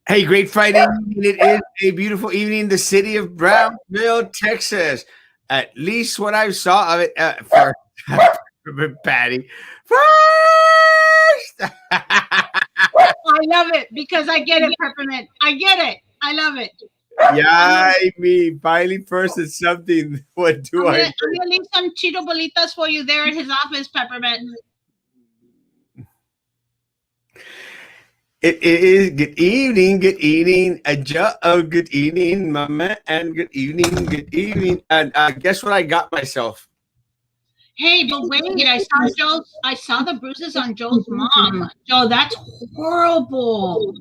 Hey, great Friday evening. It is a beautiful evening in the city of Brownsville, Texas. At least what I saw of it for Patty. First! I love it because I get it, Peppermint. I get it. I love it. Yeah, me. Finally, first is something. What do I I'm gonna leave some Cheeto bolitas for you there at his office, Peppermint. It is good evening, Joe. Good evening, Mama, and good evening. And guess what I got myself? Hey, but wait, I saw the bruises on Joe's mom. Joe, that's horrible.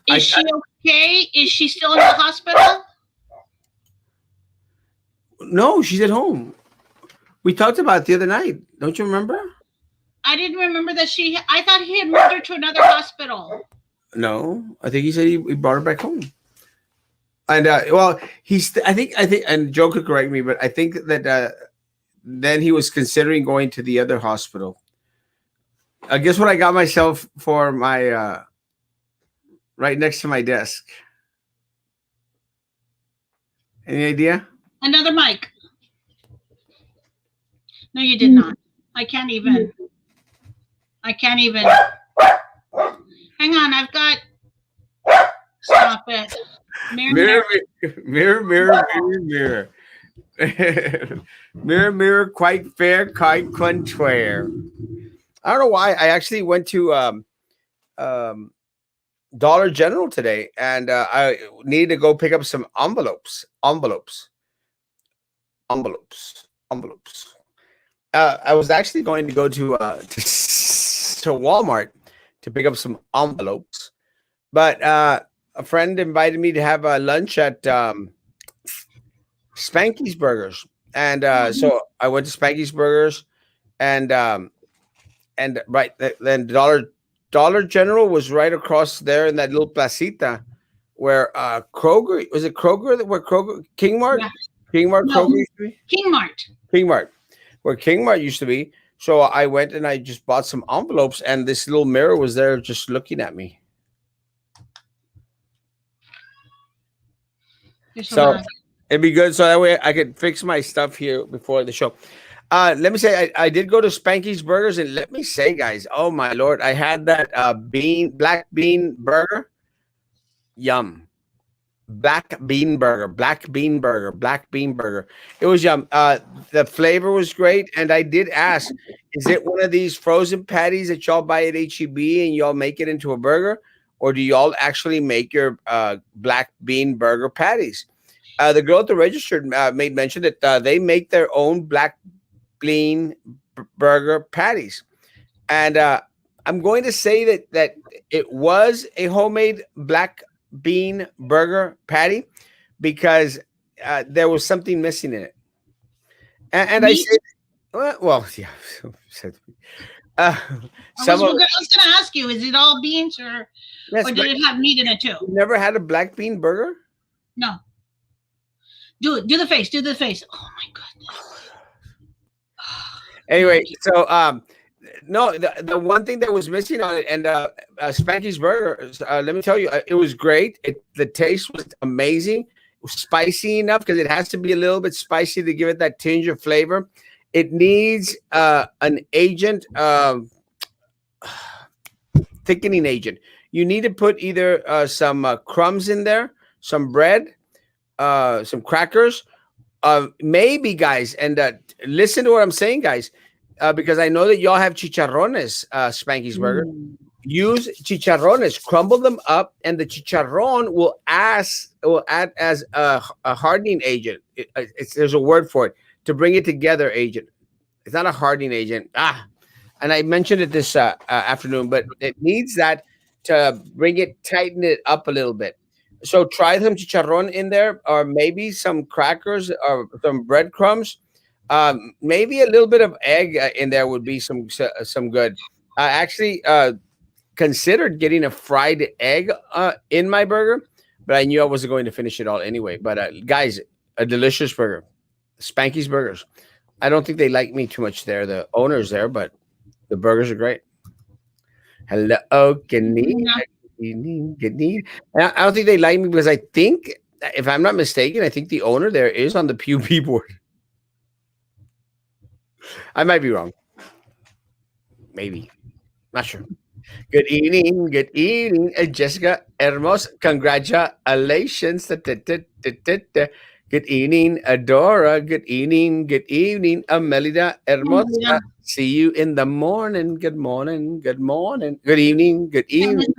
Is she okay? Is she still in the hospital? No, she's at home. We talked about it the other night. Don't you remember? I didn't remember that I thought he had moved her to another hospital. No, I think he said he brought her back home. And well, I think, and Joe could correct me, but I think that then he was considering going to the other hospital. Guess what I got myself for my right next to my desk? Any idea? Another mic. No, you did not. I can't even. Hang on, I've got. Stop it. Mirror, mirror, mirror, mirror, mirror. Mirror, mirror, quite fair, quite contraire. I don't know why. I actually went to Dollar General today, and I needed to go pick up some envelopes. I was actually going to go to Walmart to pick up some envelopes, but a friend invited me to have a lunch at Spanky's Burgers, and so I went to Spanky's Burgers, and right then Dollar General was right across there in that little placita where Kroger, was it Kroger, where Kroger Kingmart? Yeah. Kingmart, no. Kroger used to be? Kingmart, where Kingmart used to be. So I went and I just bought some envelopes, and this little mirror was there just looking at me. So it'd be good. So that way I could fix my stuff here before the show. Let me say, I did go to Spanky's Burgers, and let me say, guys, oh my Lord, I had that black bean burger. Yum. Black bean burger. It was yum. The flavor was great, and I did ask, is it one of these frozen patties that y'all buy at HEB and y'all make it into a burger, or do y'all actually make your black bean burger patties? The girl at the register made mention that they make their own black bean burger patties, and I'm going to say that it was a homemade black bean burger patty because there was something missing in it, and I said, well, yeah. I was going to ask you, is it all beans or did it have meat in it too? You never had a black bean burger? No. Do the face. Oh my goodness. Anyway, so no, the one thing that was missing on it, and Spanky's Burger, let me tell you, it was great. The taste was amazing. It was spicy enough because it has to be a little bit spicy to give it that tinge of flavor. It needs an agent, thickening agent. You need to put either some crumbs in there, some bread, some crackers, maybe, guys, and listen to what I'm saying, guys, because I know that y'all have chicharrones, Spanky's Burger. Use chicharrones, crumble them up, and the chicharron will add as a hardening agent. There's a word for it, to bring it together agent. It's not a hardening agent. And I mentioned it this afternoon, but it needs that to tighten it up a little bit. So try some chicharron in there, or maybe some crackers or some breadcrumbs. Maybe a little bit of egg in there would be some good. I actually considered getting a fried egg in my burger, but I knew I wasn't going to finish it all anyway. But guys, a delicious burger, Spanky's Burgers. I don't think they like me too much there, the owners there, but the burgers are great. Hello, Kenny. evening, good evening. And I don't think they like me because I think, if I'm not mistaken, I think the owner there is on the PUB board. I might be wrong. Maybe. Not sure. Good evening, Jessica Hermos. Congratulations. Da, da, da, da, da, da. Good evening, Adora. Good evening, Amelida Hermosa. See you in the morning. Good morning, good morning. Good evening, good evening.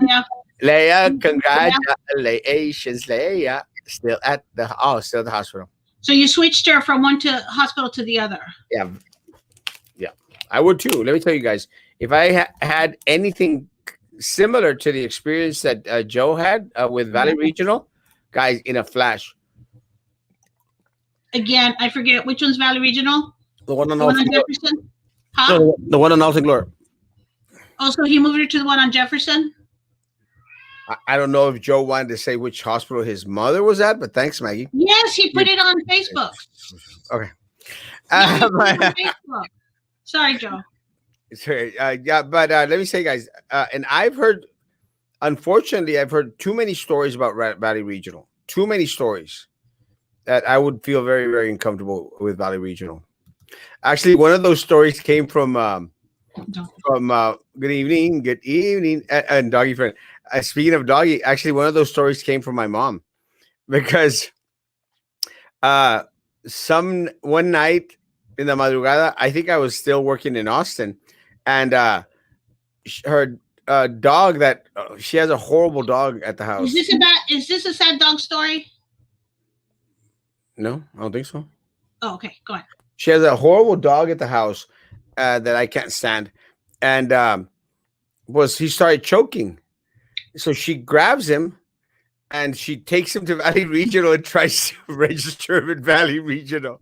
Leia, congratulations, Leia. Still at the hospital. So you switched her from one to hospital to the other. Yeah, yeah. I would too. Let me tell you guys, if I had anything similar to the experience that Joe had with Valley Regional, guys, in a flash. Again, I forget which one's Valley Regional. The one on Jefferson. Huh? No, the one on Alton Glory. Oh, so he moved her to the one on Jefferson. I don't know if Joe wanted to say which hospital his mother was at, but thanks, Maggie. Yes, he put it on Facebook. Okay. Yeah, he put it on Facebook. Sorry, Joe. Sorry, yeah, but let me say, guys, and unfortunately, I've heard too many stories about Valley Regional. Too many stories that I would feel very, very uncomfortable with Valley Regional. Actually, one of those stories came from good evening, and doggy friend. Speaking of doggy, actually, one of those stories came from my mom because one night in the madrugada, I think I was still working in Austin, and her dog that she has a horrible dog at the house. Is this a sad dog story? No, I don't think so. Oh, okay, go ahead. She has a horrible dog at the house that I can't stand, and he started choking. So she grabs him and she takes him to Valley Regional and tries to register him in Valley Regional.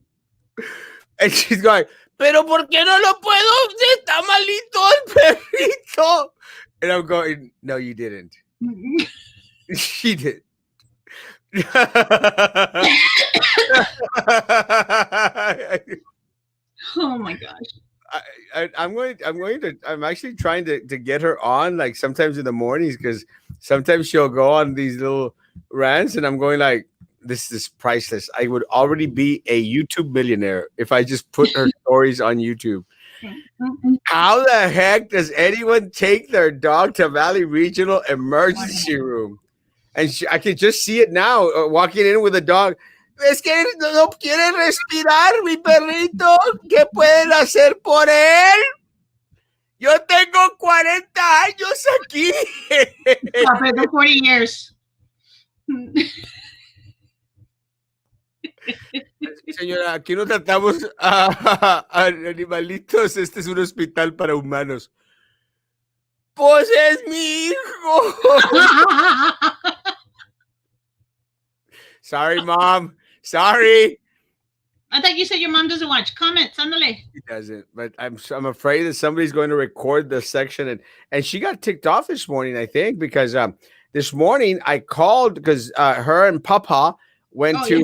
And she's going, pero ¿por qué no lo puedo? Está malito el perrito. And I'm going, no, you didn't. She did. Oh my gosh. I'm actually trying to get her on, like, sometimes in the mornings, because sometimes she'll go on these little rants and I'm going like, this is priceless. I would already be a YouTube millionaire if I just put her stories on YouTube. How the heck does anyone take their dog to Valley Regional emergency room? And I can just see it now, walking in with a dog. Es que no quiere respirar, mi perrito. ¿Qué pueden hacer por él? Yo tengo 40 años aquí. Stop it, the 40 years. Señora, aquí no tratamos a animalitos. Este es un hospital para humanos. Pues es mi hijo. Sorry, Mom. Sorry. I thought you said your mom doesn't watch. Comments, ándale. She doesn't, but I'm afraid that somebody's going to record the section, and she got ticked off this morning, I think, because this morning I called because her and Papa went to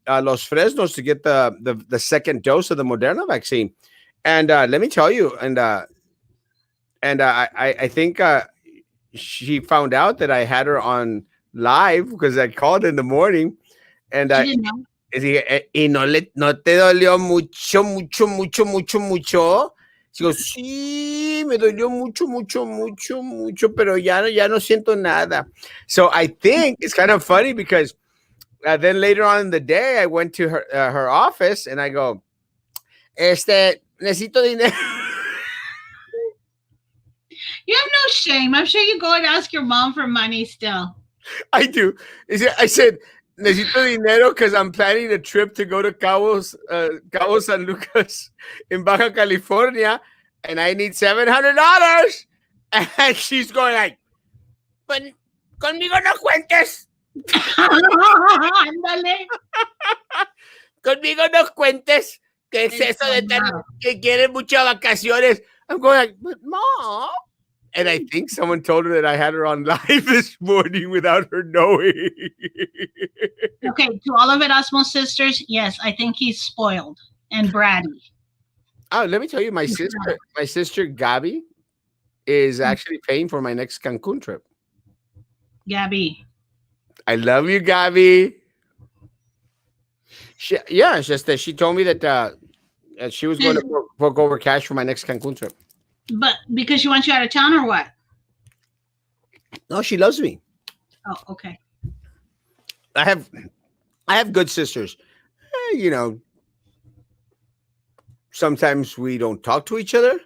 Los Fresnos to get the second dose of the Moderna vaccine, and let me tell you, and I think she found out that I had her on live because I called in the morning. And y no te dolió mucho. Digo, sí, me dolió mucho, pero ya no siento nada. So I think it's kind of funny because then later on in the day, I went to her office and I go, necesito dinero. You have no shame. I'm sure you go and ask your mom for money still. I do. I said, necesito dinero because I'm planning a trip to go to Cabo San Lucas in Baja California, and I need $700. And she's going like, but conmigo no cuentes. Conmigo no cuentes. ¿Qué es eso de que quieren muchas vacaciones? I'm going like, but Mom. And I think someone told her that I had her on live this morning without her knowing. Okay, to all of Erasmo's sisters, yes, I think he's spoiled and bratty. Oh, let me tell you, my sister Gabby is actually paying for my next Cancun trip. Gabby. I love you, Gabi. Yeah, it's just that she told me that she was going to fork over cash for my next Cancun trip. But because she wants you out of town or what? No, she loves me. Oh, okay. I have I have good sisters. You know, sometimes we don't talk to each other,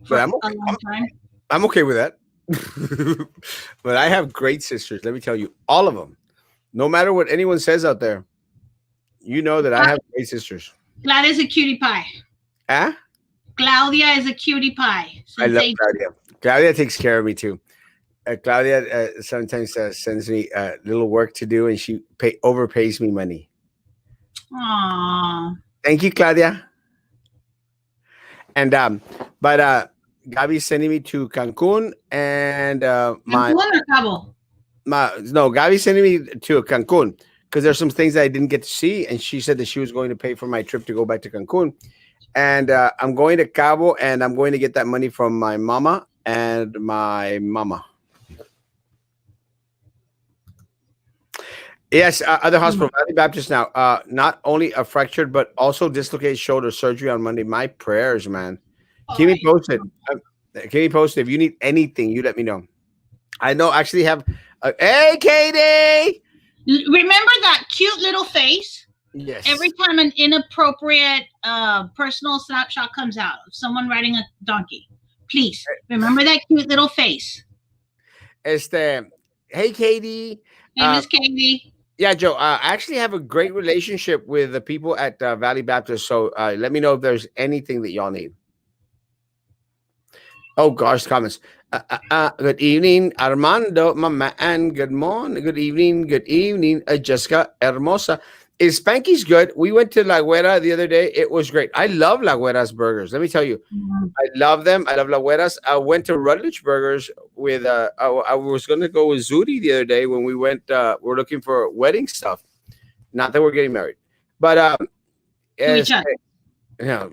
For but a long time. I'm okay with that. But I have great sisters. Let me tell you, all of them. No matter what anyone says out there, you know that I have great sisters. Claudia's a cutie pie. Ah, Claudia is a cutie pie. I love Claudia. Claudia takes care of me too. Claudia sometimes sends me little work to do, and she overpays me money. Aww. Thank you, Claudia. And but Gabi's sending me to Cancun, and Cancun or Cabo? no, Gabi's sending me to Cancun because there's some things that I didn't get to see, and she said that she was going to pay for my trip to go back to Cancun. And I'm going to Cabo, and I'm going to get that money from my mama and my mama. Yes, other hospital, Valley Baptist now. Not only a fractured, but also dislocated shoulder surgery on Monday. My prayers, man. Keep me posted. Keep me posted. If you need anything, you let me know. I know. Actually, have. Hey, Katie. Remember that cute little face? Yes. Every time an inappropriate personal snapshot comes out of someone riding a donkey, please remember that cute little face. Hey, Katie. Hey, Miss Katie. Yeah, Joe. I actually have a great relationship with the people at Valley Baptist. So let me know if there's anything that y'all need. Oh gosh, comments. Good evening, Armando, my man. Good morning. Good evening, Jessica Hermosa. Is Spanky's good? We went to La Güera the other day. It was great. I love La Güera's burgers. Let me tell you, I love them. I love La Güera's. I went to Rutledge Burgers with. I was going to go with Zuri the other day when we went. We're looking for wedding stuff. Not that we're getting married, but each other. You know,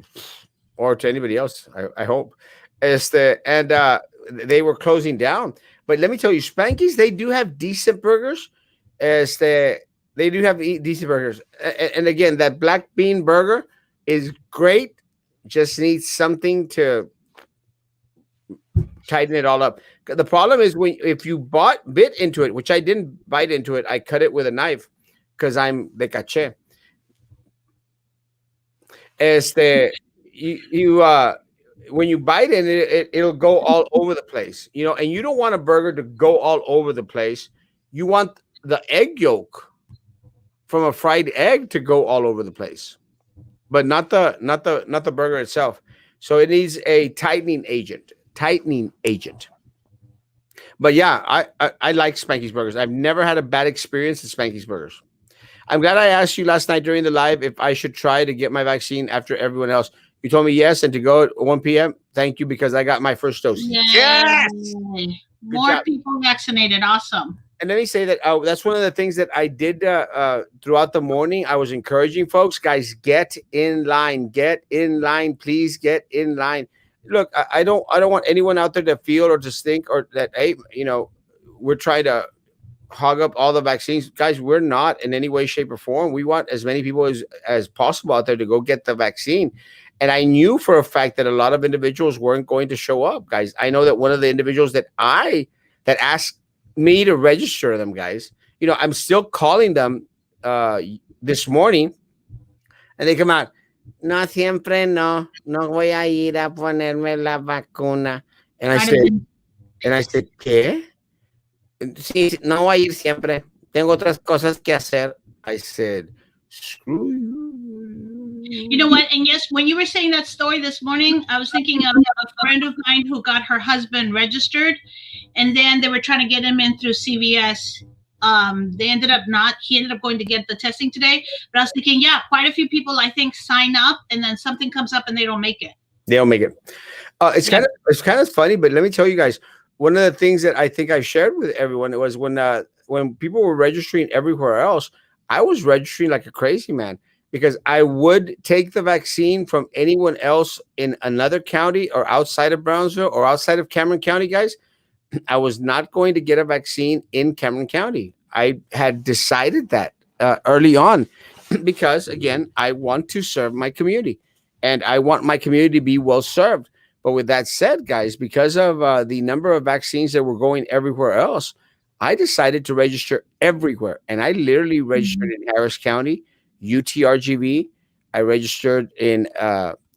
or to anybody else. I hope. And they were closing down. But let me tell you, Spanky's, they do have decent burgers. They do have decent burgers. And again, that black bean burger is great. Just needs something to tighten it all up. The problem is if you bit into it, which I didn't bite into it, I cut it with a knife because I'm de caché. When you bite in it, it'll go all over the place, you know, and you don't want a burger to go all over the place. You want the egg yolk from a fried egg to go all over the place, but not the burger itself. So it needs a tightening agent. But yeah, I like Spanky's burgers. I've never had a bad experience at Spanky's burgers. I'm glad I asked you last night during the live if I should try to get my vaccine after everyone else. You told me yes, and to go at 1 p.m. Thank you, because I got my first dose. Yay. Yes! More people vaccinated. Awesome. And let me say that that's one of the things that I did throughout the morning. I was encouraging folks, guys, get in line. Get in line. Please get in line. Look, I don't want anyone out there to feel or to think or that, hey, you know, we're trying to hog up all the vaccines. Guys, we're not in any way, shape, or form. We want as many people as possible out there to go get the vaccine. And I knew for a fact that a lot of individuals weren't going to show up, guys. I know that one of the individuals that asked me to register them, guys, you know, I'm still calling them this morning, and they come out, no, siempre no voy a ir a ponerme la vacuna. And I said, ¿qué? Sí, no voy a ir siempre. Tengo otras cosas que hacer. I said, screw you. You know what? And yes, when you were saying that story this morning, I was thinking of a friend of mine who got her husband registered, and then they were trying to get him in through CVS. They ended up he ended up going to get the testing today. But I was thinking, yeah, quite a few people, I think, sign up, and then something comes up and they don't make it. They don't make it. It's kind of funny, but let me tell you guys, one of the things that I think I shared with everyone, it was when people were registering everywhere else, I was registering like a crazy man, because I would take the vaccine from anyone else in another county or outside of Brownsville or outside of Cameron County, guys. I was not going to get a vaccine in Cameron County. I had decided that early on because, again, I want to serve my community and I want my community to be well served. But with that said, guys, because of the number of vaccines that were going everywhere else, I decided to register everywhere. And I literally registered in Harris County, UTRGV. I registered in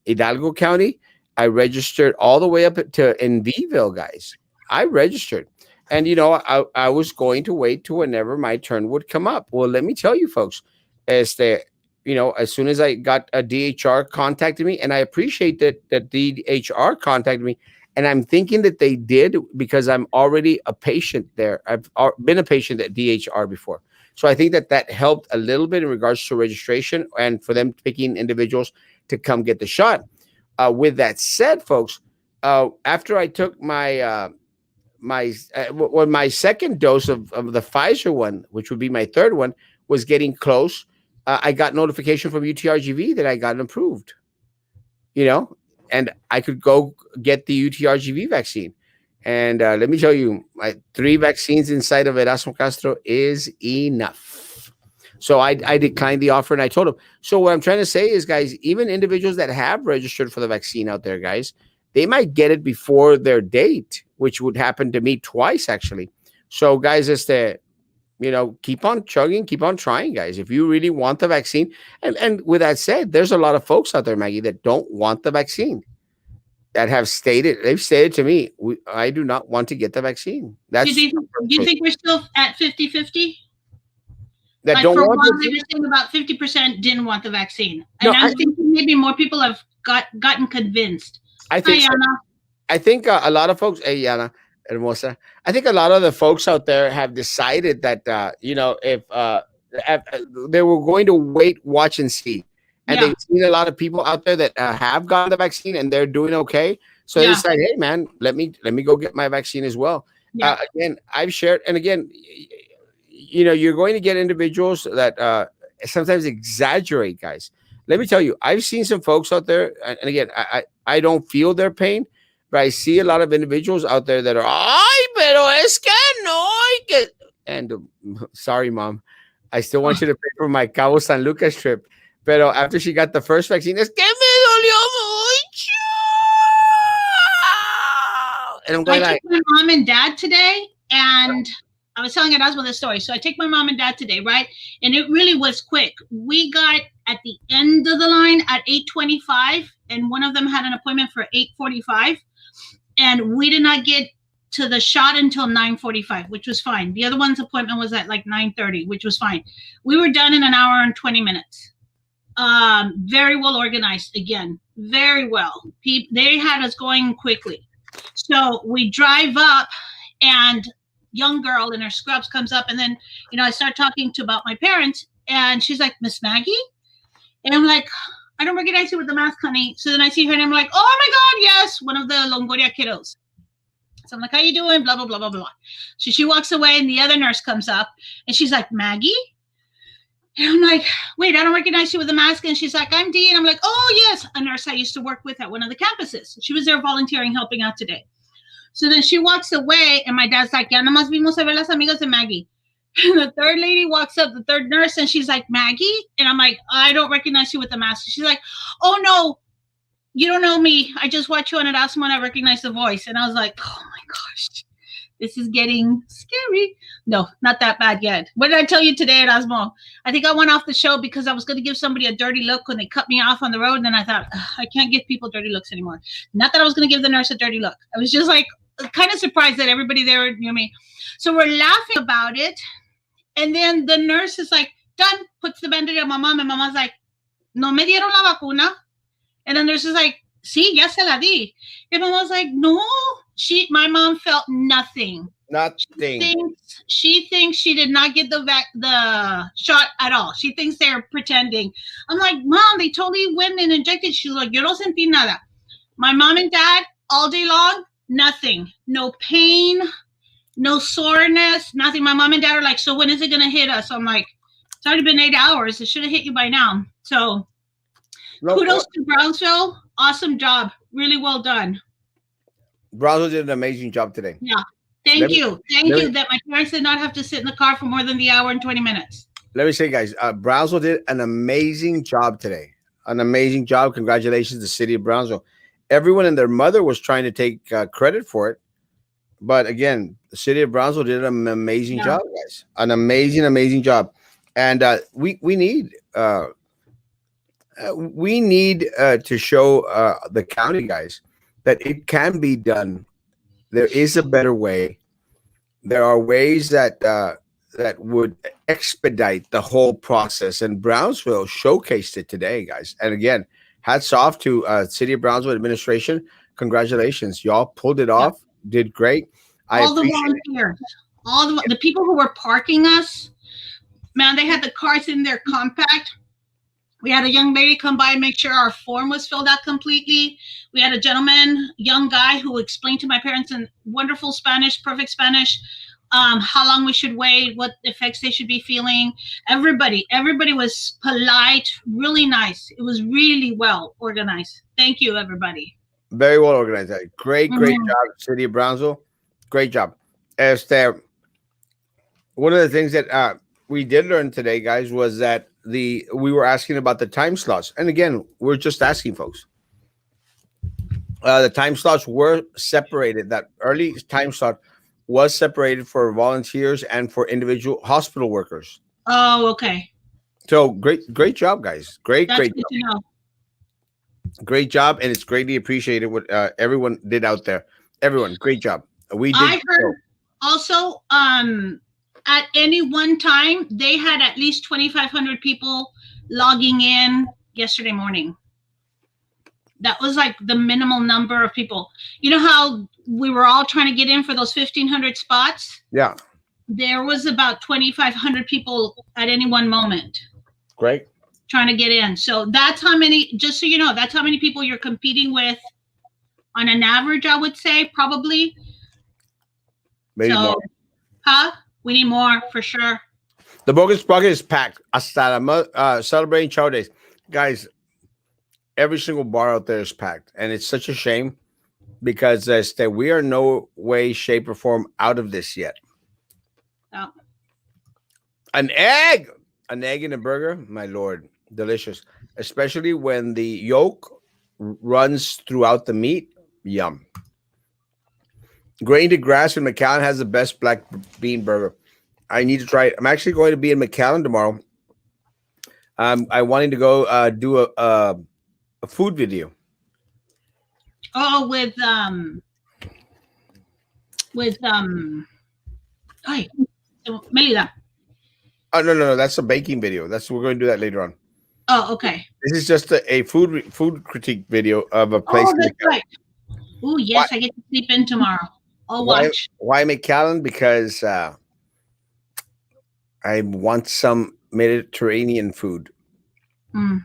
Hidalgo County. I registered all the way up to in Veville, guys. I registered. And, I was going to wait to whenever my turn would come up. Well, let me tell you, folks, as soon as I got a DHR contacted me, and I appreciate that DHR contacted me, and I'm thinking that they did because I'm already a patient there. I've been a patient at DHR before. So I think that helped a little bit in regards to registration and for them picking individuals to come get the shot. With that said, folks, after I took my my second dose of the Pfizer one, which would be my third one, was getting close, I got notification from UTRGV that I got approved, and I could go get the UTRGV vaccine. And let me tell you, my 3 vaccines inside of Erasmo Castro is enough. So I declined the offer and I told him. So what I'm trying to say is, guys, even individuals that have registered for the vaccine out there, guys, they might get it before their date, which would happen to me twice, actually. So, guys, keep on chugging, keep on trying, guys. If you really want the vaccine, and with that said, there's a lot of folks out there, Maggie, that don't want the vaccine, that have they've stated to me, I do not want to get the vaccine. That's do you think we're still at 50-50? That like don't for want a while, the they were saying about 50% didn't want the vaccine. No, And I'm thinking maybe more people have gotten convinced. I think Hi, Anna. I think a lot of folks, hey, Yana, hermosa. I think a lot of the folks out there have decided that, if they were going to wait, watch, and see. And they've seen a lot of people out there that have gotten the vaccine and they're doing okay. So they decide, hey, man, let me go get my vaccine as well. Again, I've shared, and again, you're going to get individuals that sometimes exaggerate, guys. Let me tell you, I've seen some folks out there, and again, I don't feel their pain, but I see a lot of individuals out there that are, ay, pero es que no hay que. And sorry, Mom, I still want you to pay for my Cabo San Lucas trip. Pero after she got the first vaccine, es que me dolió mucho. And I'm going I took my mom and dad today, and I was telling Erasmo this story. So I take my mom and dad today, right? And it really was quick. We got at the end of the line at 8:25, and one of them had an appointment for 8:45, and we did not get to the shot until 9:45, which was fine. The other one's appointment was at like 9:30, which was fine. We were done in an hour and 20 minutes. Very well organized, again, very well. They had us going quickly. So we drive up, and young girl in her scrubs comes up, and then, I start talking about my parents, and she's like, Miss Maggie? And I'm like, I don't recognize you with the mask, honey. So then I see her, and I'm like, oh my God, yes, one of the Longoria kiddos. So I'm like, how you doing? Blah, blah, blah, blah, blah. So she walks away, and the other nurse comes up, and she's like, Maggie? And I'm like, wait, I don't recognize you with the mask. And she's like, I'm Dee. And I'm like, oh, yes, a nurse I used to work with at one of the campuses. She was there volunteering, helping out today. So then she walks away, and my dad's like, ya nomás vimos a ver las amigas de Maggie. And the third lady walks up, the third nurse, and she's like, Maggie? And I'm like, I don't recognize you with the mask. She's like, oh, no, you don't know me. I just watch you on Erasmo, and I recognize the voice. And I was like, oh, my gosh, this is getting scary. No, not that bad yet. What did I tell you today, Erasmo? I think I went off the show because I was going to give somebody a dirty look when they cut me off on the road. And then I thought, I can't give people dirty looks anymore. Not that I was going to give the nurse a dirty look. I was just like, kind of surprised that everybody there knew me. So we're laughing about it. And then the nurse is like, done, puts the band-aid on my mom. And mama's like, no me dieron la vacuna. And the nurse is like, sí, ya se la di. And mama's like, no. My mom felt nothing. Nothing. She thinks she did not get the shot at all. She thinks they're pretending. I'm like, Mom, they totally went and injected. She's like, yo no sentí nada. My mom and dad, all day long, nothing. No pain, no soreness, nothing. My mom and dad are like, so when is it going to hit us? I'm like, it's already been 8 hours. It should have hit you by now. So kudos to Brownsville. Awesome job. Really well done. Brownsville did an amazing job today. Yeah. Thank Let me, you. Thank let me, you that my parents did not have to sit in the car for more than the hour and 20 minutes. let me say, guys, Brownsville did an amazing job today. An amazing job. Congratulations, the city of Brownsville. Everyone and their mother was trying to take credit for it. But again, the city of Brownsville did an amazing Yeah. job, guys. An amazing, amazing job. And we need to show the county guys that it can be done. There is a better way. There are ways that would expedite the whole process, and Brownsville showcased it today, guys. And again, hats off to City of Brownsville administration. Congratulations, y'all pulled it Yeah. off. Did great. I All the appreciate it. volunteers, all the people who were parking us, man, they had the cars in there compact. We had a young lady come by and make sure our form was filled out completely. We had a gentleman, young guy, who explained to my parents in wonderful Spanish, perfect Spanish, how long we should wait, what effects they should be feeling. Everybody was polite, really nice. It was really well organized. Thank you, everybody. Very well organized. Great Mhm. job, City of Brownsville. Great job. One of the things that we did learn today, guys, was that we were asking about the time slots, and again, we're just asking folks. The time slots were separated. That early time slot was separated for volunteers and for individual hospital workers. Oh, okay. So great job, guys. That's Great good to know. great job, and it's greatly appreciated what everyone did out there. Everyone, great job. We did. I heard also, at any one time, they had at least 2,500 people logging in yesterday morning. That was like the minimal number of people. You know how we were all trying to get in for those 1,500 spots? Yeah. There was about 2,500 people at any one moment Great. trying to get in. So that's how many, just so you know, that's how many people you're competing with on an average, I would say, probably. Maybe So, more. huh? We need more for sure. The Bogus Bucket is packed. Hasta celebrating Chow Days. Guys, every single bar out there is packed. And it's such a shame because we are no way, shape, or form out of this yet. Oh. An egg in a burger, my lord, delicious. Especially when the yolk runs throughout the meat. Yum. Grain to Grass in McAllen has the best black bean burger. I need to try it. I'm actually going to be in McAllen tomorrow. I wanting to go do a food video. Oh, with ay, Melida. Oh no, that's a baking video. We're going to do that later on. Oh, okay. This is just a food critique video of a place. Oh, that's right. Oh, yes, I get to sleep in tomorrow. I'll watch. Why McAllen? Because I want some Mediterranean food. Mm.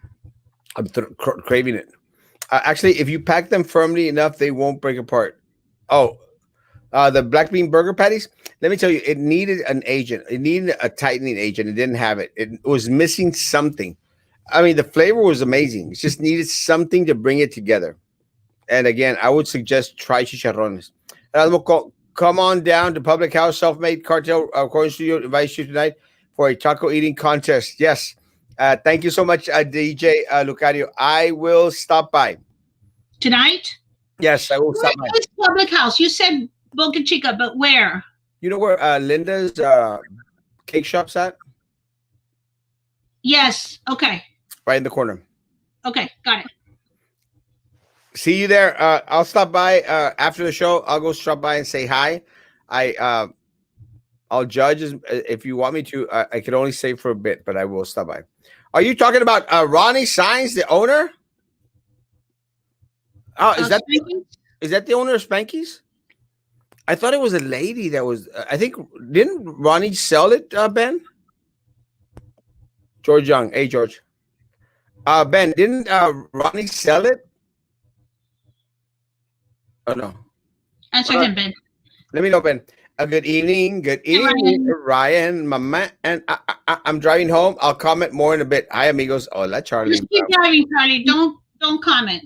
I'm craving it. Actually, if you pack them firmly enough, they won't break apart. Oh, the black bean burger patties. Let me tell you, it needed an agent. It needed a tightening agent. It didn't have it. It was missing something. I mean, the flavor was amazing. It just needed something to bring it together. And again, I would suggest try chicharrones. Erasmo, come on down to Public House Self-Made Cartel Recording Studio. Invites you tonight for a taco eating contest. Yes. Thank you so much, DJ Lucario. I will stop by. Tonight? Yes, I will stop by. Where is Public House? You said Boca Chica, but where? You know where Linda's cake shop's at? Yes. Okay. Right in the corner. Okay. Got it. See you there. I'll stop by after the show. I'll go stop by and say hi. I'll judge if you want me to. I can only stay for a bit, but I will stop by. Are you talking about Ronnie Sines, the owner? Oh, is that the owner of Spanky's? I thought it was a lady that was. I think didn't Ronnie sell it, Ben? George Young. Hey, George. Ben, didn't Ronnie sell it? Oh no. Answer him, Ben. Let me know, Ben. Good evening. Good evening, Ryan. Mama, and I'm driving home. I'll comment more in a bit. Hi, amigos. Hola, Charlie. Just keep driving, Charlie. Don't comment.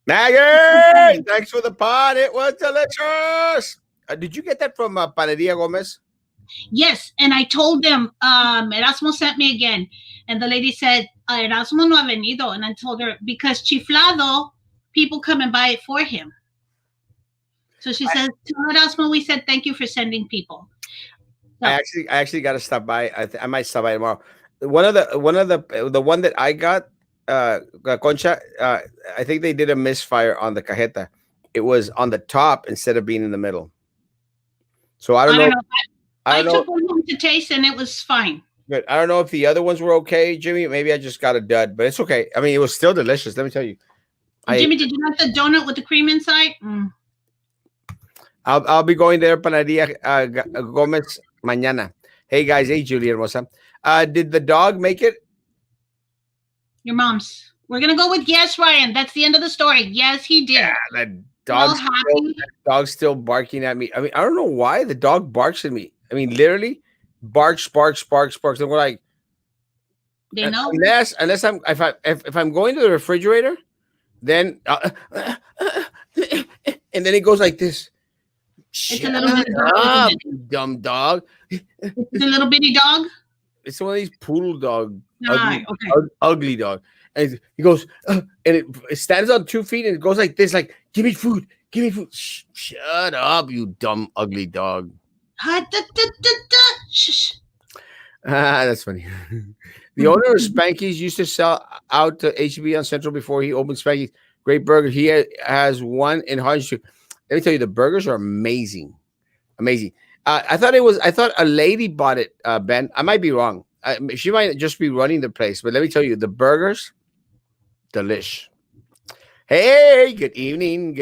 Maggie, thanks for the pod. It was delicious. Did you get that from Panaderia Gomez? Yes, and I told them, Erasmo sent me again, and the lady said, Erasmo no ha venido, and I told her because chiflado, people come and buy it for him. So she says, tell Erasmo we said thank you for sending people. So, I actually got to stop by. I might stop by tomorrow. The one that I got, Concha. I think they did a misfire on the cajeta. It was on the top instead of being in the middle. So I don't know. I took one home to taste and it was fine. Good. I don't know if the other ones were okay, Jimmy. Maybe I just got a dud, but it's okay. I mean, it was still delicious. Let me tell you. Jimmy, did you like the donut with the cream inside? I'll be going there, Panaderia Gomez mañana. Hey guys, hey Julie hermosa. Did the dog make it? Your mom's. We're gonna go with yes, Ryan. That's the end of the story. Yes, he did. Yeah, dog's still barking at me. I mean, I don't know why the dog barks at me. I mean, literally barks. And we're like, they know. Unless if I'm going to the refrigerator, then and then it goes like this. It's a little bitty dog. Dumb dog. It's a little bitty dog. It's one of these poodle dog, ugly dog. And he goes, and it stands on 2 feet and it goes like this, like, give me food. Shut up, you dumb, ugly dog. That's funny. The owner of Spanky's used to sell out to HB on Central before he opened Spanky's. Great burger. He has one in Harding Street. Let me tell you, the burgers are amazing. I thought a lady bought it, Ben. I might be wrong. She might just be running the place, but let me tell you, the burgers, delish. Hey, good evening.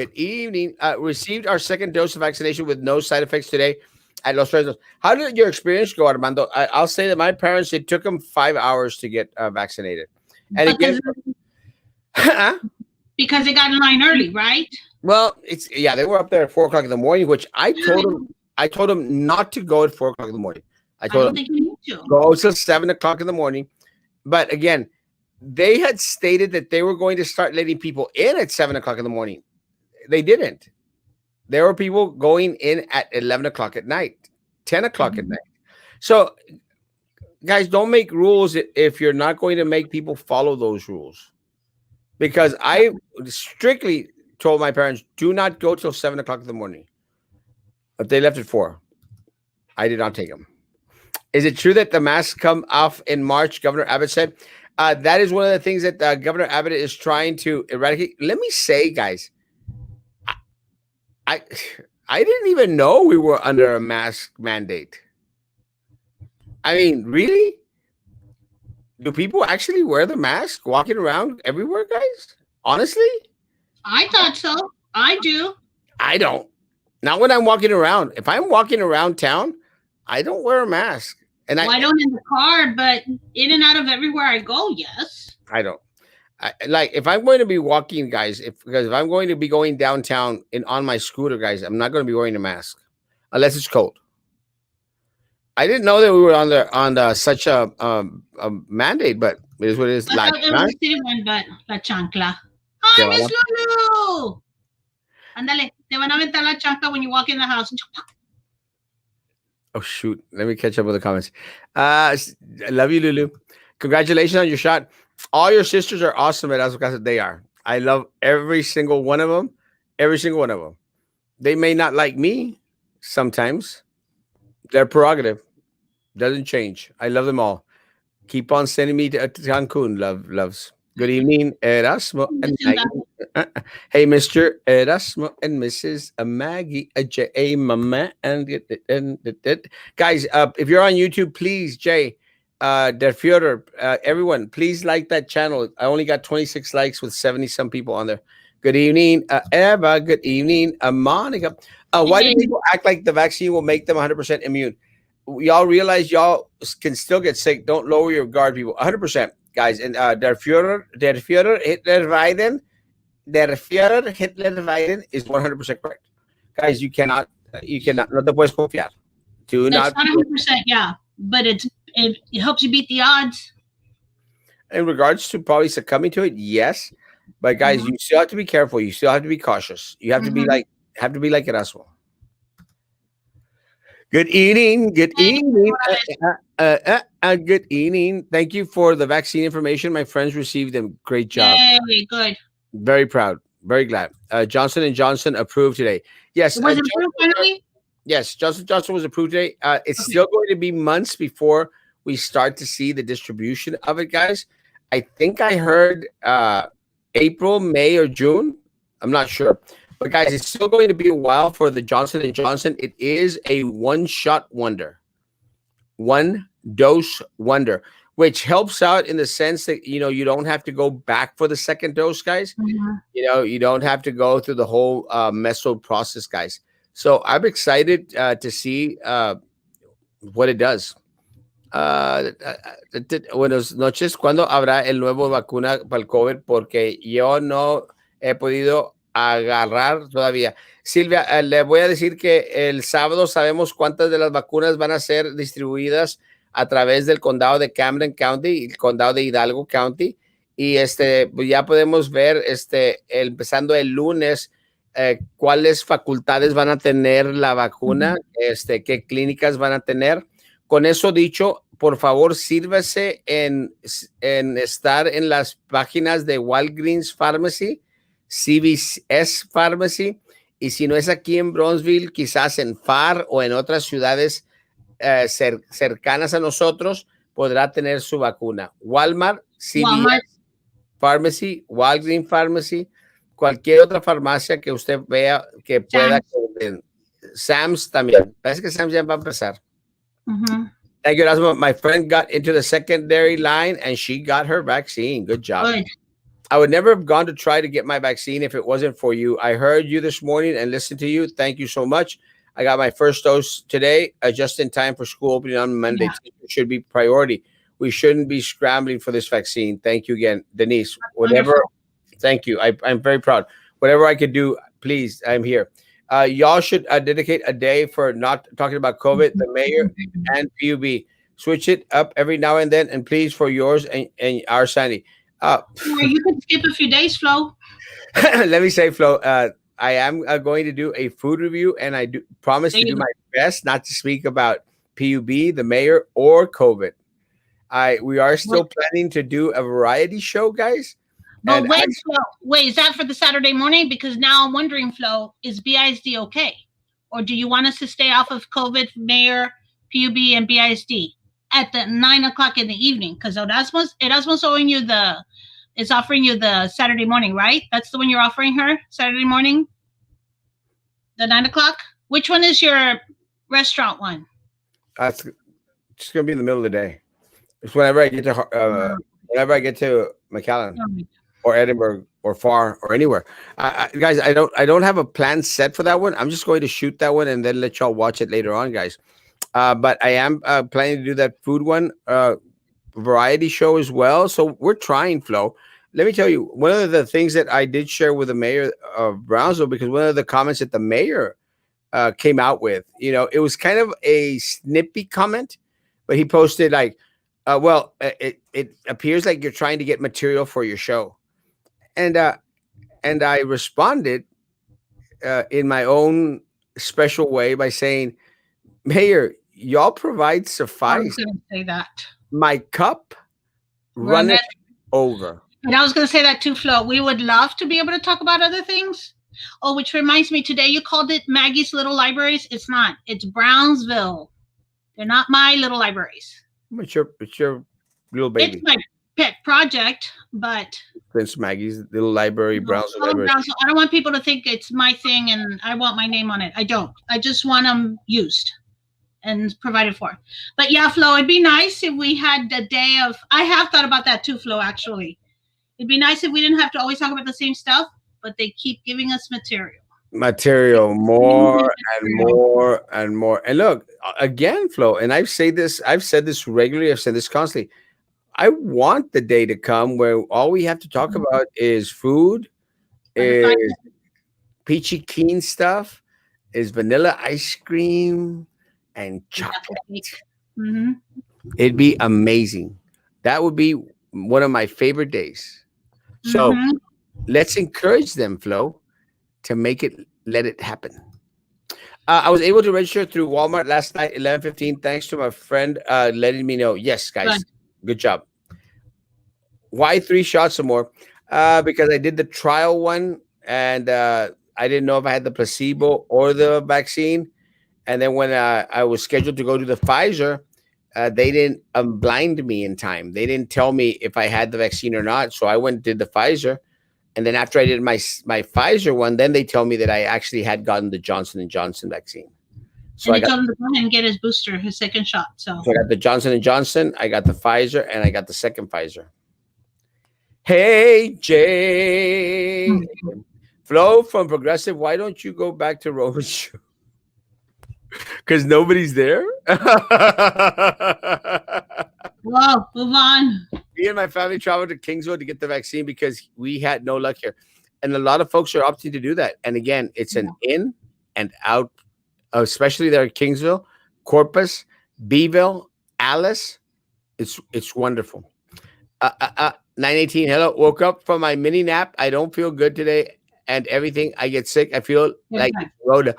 Received our second dose of vaccination with no side effects today at Los Fresnos. How did your experience go, Armando? I'll say that my parents, it took them 5 hours to get vaccinated. And again, because they got in line early, right? Well, they were up there at 4:00 in the morning, which I told them not to go at 4:00 in the morning. I told them go till 7:00 in the morning. But again, they had stated that they were going to start letting people in at 7:00 in the morning. They didn't. There were people going in at 11:00 at night, 10:00 at night. So, guys, don't make rules if you're not going to make people follow those rules. Because I strictly told my parents, do not go till 7:00 in the morning. If they left at 4, I did not take them. Is it true that the masks come off in March? Governor Abbott said that is one of the things that Governor Abbott is trying to eradicate. Let me say, guys, I didn't even know we were under a mask mandate. I mean, really? Do people actually wear the mask walking around everywhere, guys? Honestly? I thought so. I do. I don't. Not when I'm walking around. If I'm walking around town, I don't wear a mask. And I don't in the car, but in and out of everywhere I go, yes. I don't. Like if I'm going to be walking, guys, because if I'm going to be going downtown on my scooter, guys, I'm not going to be wearing a mask unless it's cold. I didn't know that we were on such a mandate, but it is what it is. Like, it was a city one, but la chancla. Hi, Miss Lulu. Andale, te van a aventar la chancla when you walk in the house. Oh shoot! Let me catch up with the comments. I love you, Lulu. Congratulations on your shot. All your sisters are awesome at Azucasa. They are. I love every single one of them. They may not like me sometimes. Their prerogative doesn't change. I love them all. Keep on sending me to Cancun. Loves. Good evening, Erasmo and Maggie. Hey, Mr. Erasmo and Mrs. Maggie, J.A. Mama, and guys, if you're on YouTube, please, Jay, Der Führer, everyone, please like that channel. I only got 26 likes with 70-some people on there. Good evening, Eva. Good evening, Monica. Why do people act like the vaccine will make them 100% immune? Y'all realize y'all can still get sick. Don't lower your guard, people. 100%. Guys, and Der Führer, Hitler, Biden is 100% correct. Guys, you cannot, no te puedes confiar. That's not 100%, yeah, but it helps you beat the odds. In regards to probably succumbing to it, yes, but guys, you still have to be careful. You still have to be cautious. You have to be like Erasmo. Good evening. Good Hey, evening. what is- Good evening. Thank you for the vaccine information. My friends received them. Great job. Yay, good. Very proud. Very glad. Johnson and Johnson approved today. Yes. It was approved finally? Yes. Johnson was approved today. It's Okay. still going to be months before we start to see the distribution of it, guys. I think I heard April, May, or June. I'm not sure. But guys, it's still going to be a while for the Johnson and Johnson. It is a one-shot wonder, one dose wonder, which helps out in the sense that you don't have to go back for the second dose, guys. Mhm. You don't have to go through the whole meso process, guys. So I'm excited to see what it does. Buenas noches. ¿Cuándo habrá el nuevo vacuna para el COVID? Porque yo no he podido agarrar todavía. Silvia, le voy a decir que el sábado sabemos cuántas de las vacunas van a ser distribuidas a través del condado de Camden County y el condado de Hidalgo County. Y pues ya podemos ver empezando el lunes cuáles facultades van a tener la vacuna, qué clínicas van a tener. Con eso dicho, por favor, sírvase en estar en las páginas de Walgreens Pharmacy, CVS Pharmacy, y si no es aquí en Bronzeville, quizás en FAR o en otras ciudades cercanas a nosotros, podrá tener su vacuna. Walmart, CVS Pharmacy, Walgreens Pharmacy, cualquier otra farmacia que usted vea que pueda. Sam's también. Parece que Sam's ya va a empezar. Thank you, Erasmo. My friend got into the secondary line and she got her vaccine. Good job. Good. I would never have gone to try to get my vaccine if it wasn't for you. I heard you this morning and listened to you. Thank you so much. I got my first dose today, just in time for school opening on Monday. Yeah. It should be priority. We shouldn't be scrambling for this vaccine. Thank you again, Denise. Whatever. Thank you. I'm very proud. Whatever I could do, please, I'm here. Y'all should dedicate a day for not talking about COVID, the mayor, and PUB. Switch it up every now and then, and please, for yours and our sanity. You could skip a few days, Flo. Let me say, Flo, I am going to do a food review, and I do promise to do my best not to speak about PUB, the mayor, or COVID. We are still planning to do a variety show, guys. But wait, Flo, is that for the Saturday morning? Because now I'm wondering, Flo, is BISD okay? Or do you want us to stay off of COVID, mayor, PUB, and BISD at the 9 o'clock in the evening? Because Erasmo's offering you the Saturday morning, right? That's the one you're offering her, Saturday morning? The 9 o'clock? Which one is your restaurant one? It's going to be in the middle of the day. It's whenever I get to McAllen. Or Edinburgh or FAR or anywhere. Guys, I don't have a plan set for that one. I'm just going to shoot that one and then let y'all watch it later on, guys. But I am planning to do that food one variety show as well. So we're trying, Flo. Let me tell you, one of the things that I did share with the mayor of Brownsville, because one of the comments that the mayor came out with, it was kind of a snippy comment, but he posted like, it appears like you're trying to get material for your show. And I responded in my own special way by saying, Mayor, y'all provide suffice. I was going to say that. My cup runneth over. And I was going to say that too, Flo. We would love to be able to talk about other things. Oh, which reminds me, today you called it Maggie's Little Libraries. It's not. It's Brownsville. They're not my little libraries. It's your little baby. It's my pet project, but Prince Maggie's Little Library, Brownsville Library. I don't want people to think it's my thing and I want my name on it. I don't. I just want them used and provided for. But yeah, Flo, it'd be nice if we had a day of. I have thought about that too, Flo. Actually, it'd be nice if we didn't have to always talk about the same stuff, but they keep giving us material, more and more and more. And look, again, Flo, and I've said this regularly, I've said this constantly. I want the day to come where all we have to talk about is food, is peachy keen stuff, is vanilla ice cream and chocolate. Mm-hmm. It'd be amazing. That would be one of my favorite days. So let's encourage them, Flo, to let it happen. I was able to register through Walmart last night, 11:15. Thanks to my friend letting me know. Yes, Good. guys, good job. Why 3 shots or more? Because I did the trial one, and I didn't know if I had the placebo or the vaccine. And then when I was scheduled to go to the Pfizer, they didn't blind me in time. They didn't tell me if I had the vaccine or not. So I went and did the Pfizer. And then after I did my Pfizer one, then they tell me that I actually had gotten the Johnson and Johnson vaccine. So And I they got, told him to go ahead and get his booster, his second shot. So so I got the Johnson and Johnson, I got the Pfizer, and I got the second Pfizer. Hey Jay, Flo from Progressive, why don't you go back to Roman's show? Because nobody's there. whoa, move on. Me and my family traveled to Kingsville to get the vaccine because we had no luck here. And a lot of folks are opting to do that. And again, it's an in and out, especially there at Kingsville, Corpus, Beeville, Alice. It's wonderful. 918, hello. Woke up from my mini nap. I don't feel good today and everything. I get sick. I feel like Rhoda.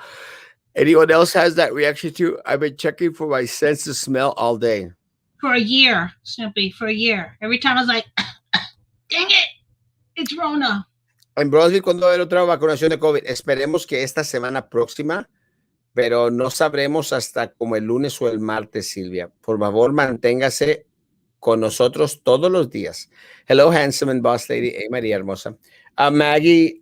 Anyone else has that reaction too? I've been checking for my sense of smell all day. For a year, Snoopy, for a year. Every time I was like, dang it, it's Rona. En Bronzeville, ¿cuándo va a haber otra vacunación de COVID? Esperemos que esta semana próxima, pero no sabremos hasta como el lunes o el martes, Silvia. Por favor, manténgase con nosotros todos los días. Hello, handsome and boss lady. Hey, María Hermosa. Maggie,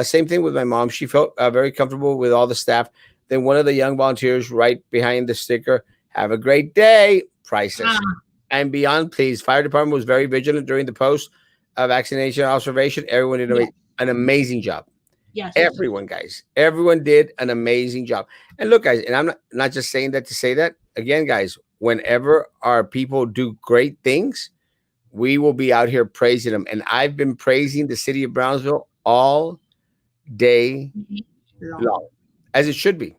same thing with my mom. She felt very comfortable with all the staff. Then one of the young volunteers right behind the sticker, have a great day, priceless. And beyond, please. Fire department was very vigilant during the post vaccination observation. Everyone did an amazing job. Yes. Everyone, guys. Everyone did an amazing job. And look, guys, and I'm not just saying that to say that. Again, guys, whenever our people do great things, we will be out here praising them. And I've been praising the city of Brownsville all day long, as it should be.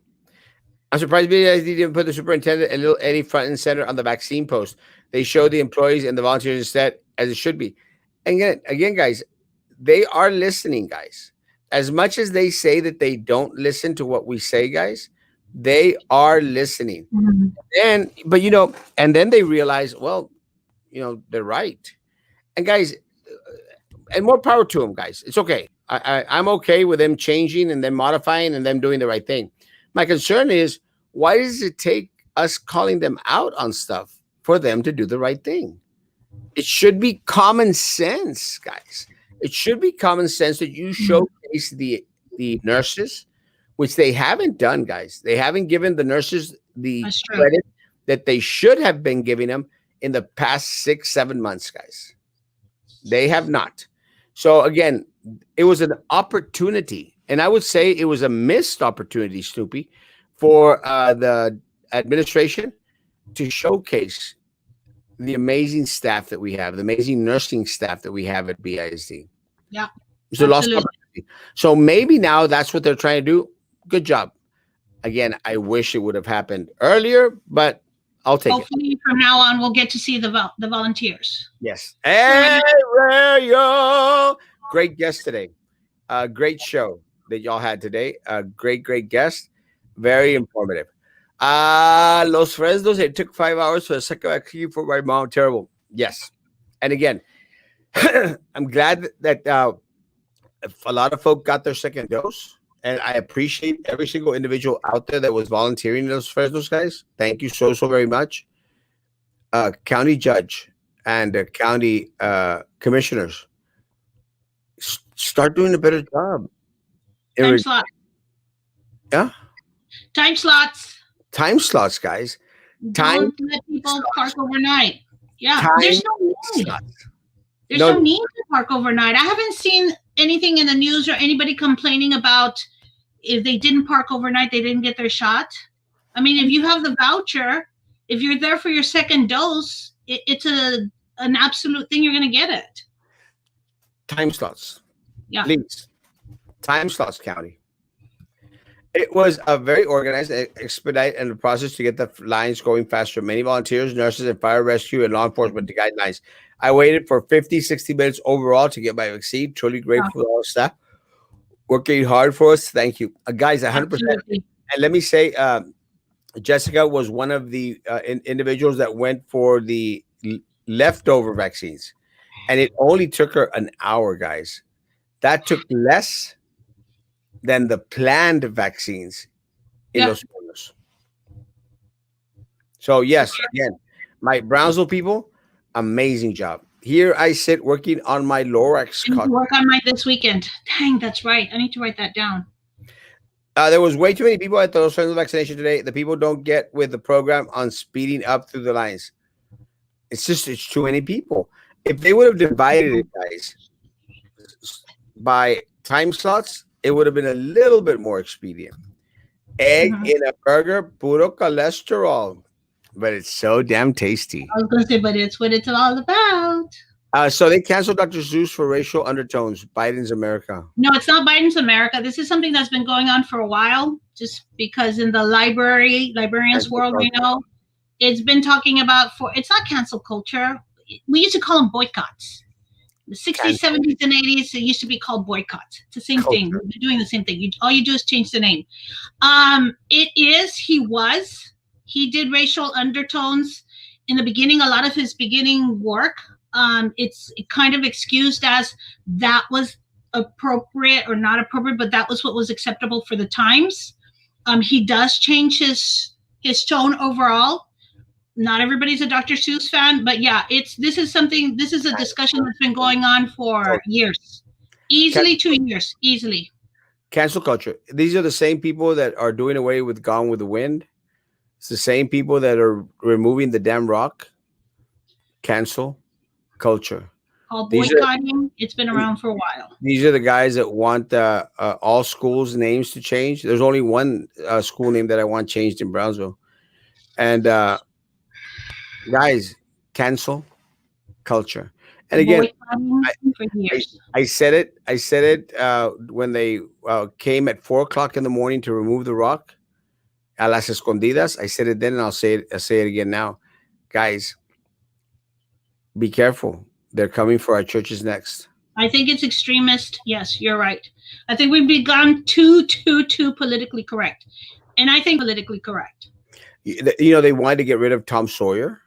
I'm surprised BISD didn't put the superintendent and little Eddie front and center on the vaccine post. They showed the employees and the volunteers instead, as it should be. And again, guys, they are listening, guys. As much as they say that they don't listen to what we say, guys, they are listening. But and then they realize, well, they're right. And guys, and more power to them, guys. It's okay. I'm okay with them changing and them modifying and them doing the right thing. My concern is, why does it take us calling them out on stuff for them to do the right thing? It should be common sense, guys. It should be common sense that you showcase the nurses, which they haven't done, guys. They haven't given the nurses the credit that they should have been giving them in the past 6-7 months, guys. They have not. So again, it was an opportunity, and I would say it was a missed opportunity, Snoopy, for the administration to showcase the amazing staff that we have, the amazing nursing staff that we have at BISD. Yeah. It's a lost opportunity. So maybe now that's what they're trying to do. Good job. Again, I wish it would have happened earlier, but I'll take Hopefully from now on, we'll get to see the volunteers. Yes. Hey, Rayo. Great guest today. Great show that y'all had today. Great guest. Very informative. Los Fresnos, it took 5 hours for a second vaccine for my mom. Terrible. Yes. And again, I'm glad that a lot of folk got their second dose. And I appreciate every single individual out there that was volunteering in those Fresnos, guys. Thank you so very much. County judge and county commissioners, start doing a better job. Time slot. Yeah. Time slots. Time slots, guys. Don't let people park overnight. Yeah. There's no need. There's no need to park overnight. I haven't seen anything in the news or anybody complaining about if they didn't park overnight, they didn't get their shot. I mean, if you have the voucher, if you're there for your second dose, it's an absolute thing. You're going to get it. Time slots. Yeah. Please. Time slots, county. It was a very organized, expedite, and the process to get the lines going faster. Many volunteers, nurses, and fire rescue and law enforcement to guidelines. I waited for 50-60 minutes overall to get my vaccine. Truly grateful for all the staff working hard for us. Thank you. Guys, 100%. And let me say, Jessica was one of the individuals that went for the leftover vaccines, and it only took her an hour, guys. That took less than the planned vaccines in Yeah. Los Pueblos. So yes, again, my Brownsville people, amazing job. Here I sit working on my Lorax I need to cut. work on mine this weekend. Dang, that's right. I need to write that down. There was way too many people at the Los Angeles vaccination today. The people don't get with the program on speeding up through the lines. It's too many people. If they would have divided it, guys, by time slots, it would have been a little bit more expedient. Egg Mhm. in a burger, puro cholesterol, but it's so damn tasty. I was going to say, but it's what it's all about. So they canceled Dr. Zeus for racial undertones. Biden's America. No, it's not Biden's America. This is something that's been going on for a while, just because in the librarians Cancel world, culture. it's been talking about it's not cancel culture. We used to call them boycotts. The 60s, Cancel 70s, and 80s, it used to be called boycotts. It's the same thing. culture. We're doing the same thing. All you do is change the name. He did racial undertones in the beginning. A lot of his beginning work, it's kind of excused as that was appropriate or not appropriate, but that was what was acceptable for the times. He does change his tone overall. Not everybody's a Dr. Seuss fan, but yeah, this is a discussion that's been going on for years. Easily 2 years, easily. Cancel culture. These are the same people that are doing away with Gone with the Wind. It's the same people that are removing the damn rock. Cancel culture. Called These are boycotting. It's been around for a while. these are the guys that want all schools' names to change. There's only one school name that I want changed in Brownsville, and guys, cancel culture. And again, Boycotting I, for I, years. I said it. I said it when they came at 4 o'clock in the morning to remove the rock, a las escondidas. I said it then, and I'll say it again now, guys. Be careful. They're coming for our churches next. I think it's extremist. Yes, you're right. I think we've become too politically correct, and I think politically correct. They wanted to get rid of Tom Sawyer,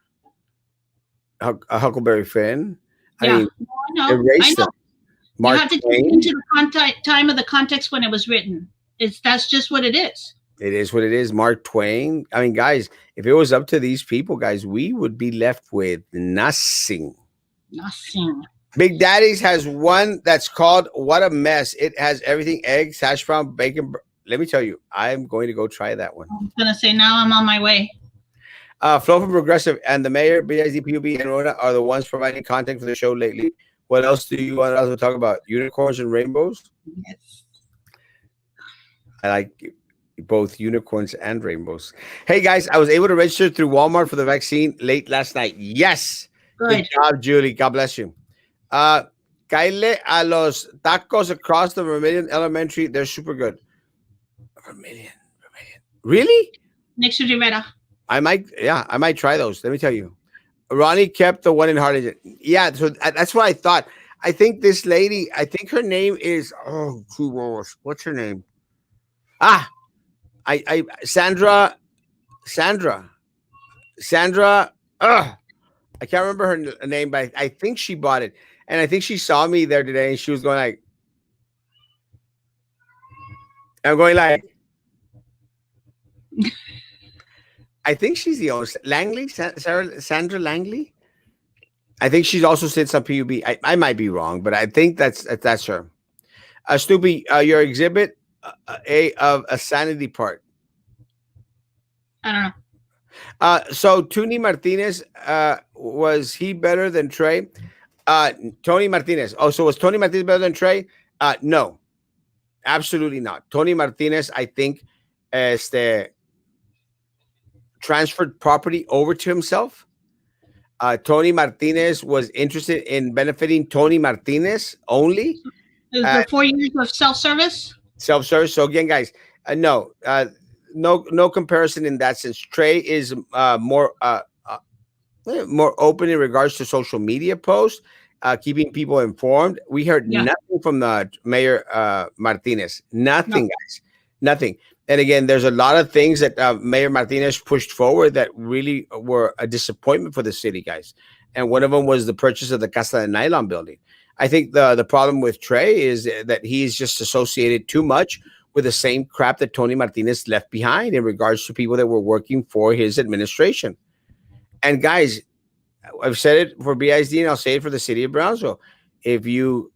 Huckleberry Finn. I Yeah, mean, no, I know. erase them. You Mark have to take Twain. into the time of the context when it was written. That's just what it is. It is what it is. Mark Twain. I mean, guys, if it was up to these people, guys, we would be left with nothing. Nothing. Big Daddy's has one that's called What a Mess. It has everything: eggs, hash brown, bacon. Let me tell you, I'm going to go try that one. I'm gonna say now I'm on my way. Flow from Progressive and the mayor, BIZPUB, and Rona are the ones providing content for the show lately. What else do you want us to talk about? Unicorns and rainbows? Yes. I like both unicorns and rainbows. Hey, guys, I was able to register through Walmart for the vaccine late last night. Yes. Good Good. job, Julie. God bless you. Caile a los tacos across the Vermilion Elementary. They're super good. Vermilion. Really? Next to Rivera. I might try those. Let me tell you. Ronnie kept the one in Harlingen. Yeah, so that's what I thought. I think this lady, I think her name is, oh, what's her name? Sandra, I can't remember her name, but I think she bought it. And I think she saw me there today and she was going like, I'm going like, I think she's the owner. Langley, Sandra Langley. I think she's also sits on PUB. I might be wrong, but I think that's her. Snoopy, your exhibit A of a sanity part. I don't know. So Tony Martinez, was he better than Trey? Tony Martinez. Oh, so was Tony Martinez better than Trey? No, absolutely not. Tony Martinez, I think, transferred property over to himself. Tony Martinez was interested in benefiting Tony Martinez only. Is the 4 years of self-service? Self-service. So again, guys, no comparison in that sense. Trey is more open in regards to social media posts, keeping people informed. We heard nothing from the Mayor Martinez. Nothing, guys. Nothing. And again, there's a lot of things that Mayor Martinez pushed forward that really were a disappointment for the city, guys. And one of them was the purchase of the Casa de Nylon building. I think the problem with Trey is that he's just associated too much with the same crap that Tony Martinez left behind in regards to people that were working for his administration. And guys, I've said it for BISD and I'll say it for the city of Brownsville. If you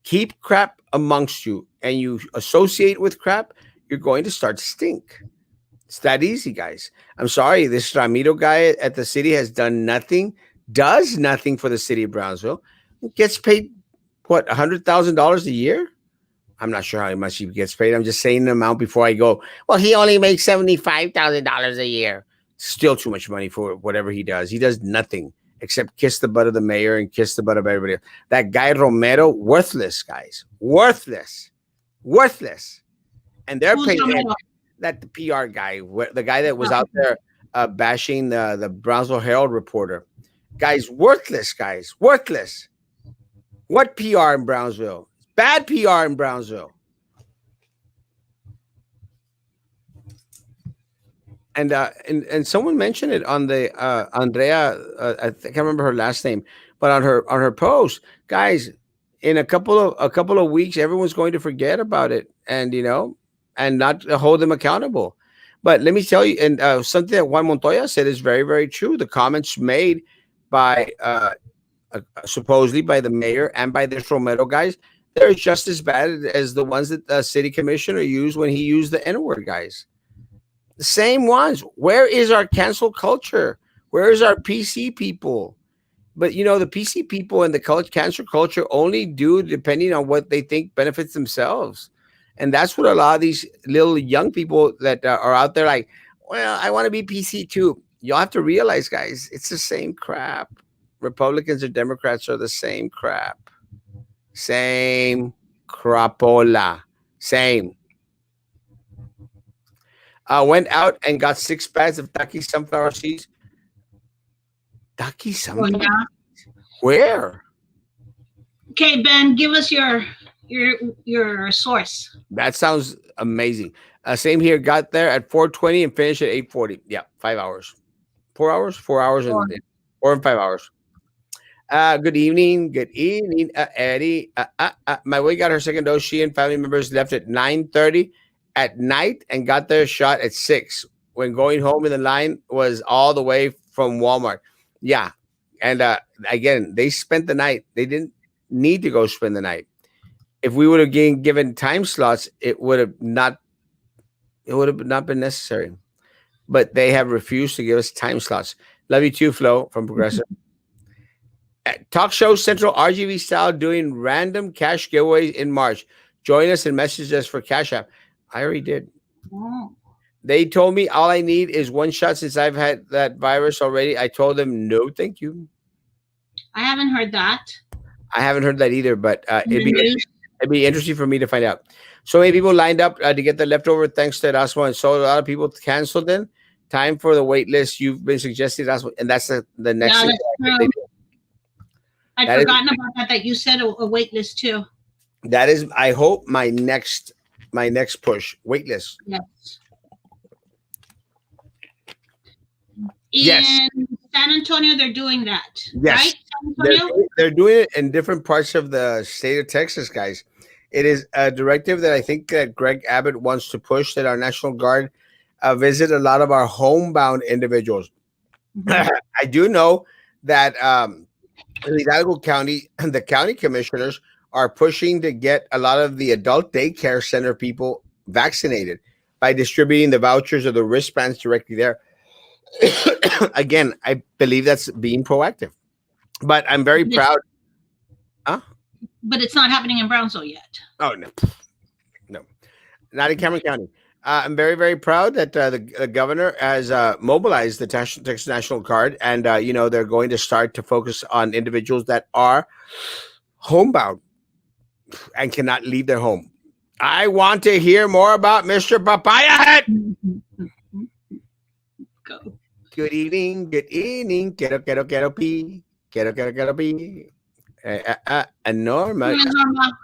keep crap amongst you and you associate with crap, you're going to start to stink. It's that easy, guys. I'm sorry, this Ramiro guy at the city has done nothing, does nothing for the city of Brownsville. Gets paid what, $100,000 a year? I'm not sure how much he gets paid. I'm just saying the amount before I go. Well, he only makes $75,000 a year. Still too much money for whatever he does. He does nothing except kiss the butt of the mayor and kiss the butt of everybody else. That guy Romero, worthless, guys, worthless, worthless. And they're Who's paying him, Romero? that the PR guy, the guy that was out there bashing the Brownsville Herald reporter. Guys, worthless, guys, worthless. What PR in Brownsville? Bad PR in Brownsville. And someone mentioned it on the Andrea. I can't remember her last name, but on her post, guys. In a couple of weeks, everyone's going to forget about it, and and not hold them accountable. But let me tell you, and something that Juan Montoya said is very, very true. The comments made by supposedly by the mayor and by this Romero guys, they're just as bad as the ones that the city commissioner used when he used the N word, guys. The same ones. Where is our cancel culture? Where is our PC people? But the PC people and the cancer culture only do depending on what they think benefits themselves. And that's what a lot of these little young people that are out there like, well, I want to be PC too. You'll have to realize, guys, it's the same crap. Republicans and Democrats are the same crap. Same crapola. Same. Went out and got 6 bags of Taki sunflower seeds. Taki Oh, sunflower? yeah. Where? Okay, Ben, give us your source. That sounds amazing. Same here. Got there at 4:20 and finished at 8:40. Yeah, 5 hours. 4 hours? 4 hours Or and 4 and 5 hours. Good evening. Good evening, Eddie. My wife got her second dose. She and family members left at 9:30 at night and got their shot at 6. When going home in the line was all the way from Walmart. Yeah. And again, they spent the night. They didn't need to go spend the night. If we would have given time slots, it would have not been necessary. But they have refused to give us time slots. Love you too, Flo from Progressive. Talk show Central RGV style doing random cash giveaways in March. Join us and message us for Cash App. I already did. oh, They told me all I need is one shot since I've had that virus already. I told them no, thank you. I haven't heard that. I haven't heard that either, but In the news. it'd be interesting for me to find out. So many people lined up to get the leftover thanks to Erasmo, and so a lot of people canceled. Then time for the wait list. You've been suggesting Erasmo, and that's the next Yeah, thing. that's true. I'd That is- forgotten about that. That you said a wait list too. That is, I hope my next push wait list. Yes. Yes. In San Antonio, they're doing that. Yes. Right? San Antonio? They're doing it in different parts of the state of Texas, guys. It is a directive that I think that Greg Abbott wants to push, that our National Guard visit a lot of our homebound individuals. Mhm. I do know that in Hidalgo County, the county commissioners are pushing to get a lot of the adult daycare center people vaccinated by distributing the vouchers or the wristbands directly there. Again, I believe that's being proactive, but I'm very proud. But it's not happening in Brownsville yet. Oh no, not in Cameron County. I'm very, very proud that the governor has mobilized the Texas National Guard, and they're going to start to focus on individuals that are homebound and cannot leave their home. I want to hear more about Mr. Papaya Head. Go. Good evening. Good evening. Quiero pee. Quiero pee. Norma. Norma.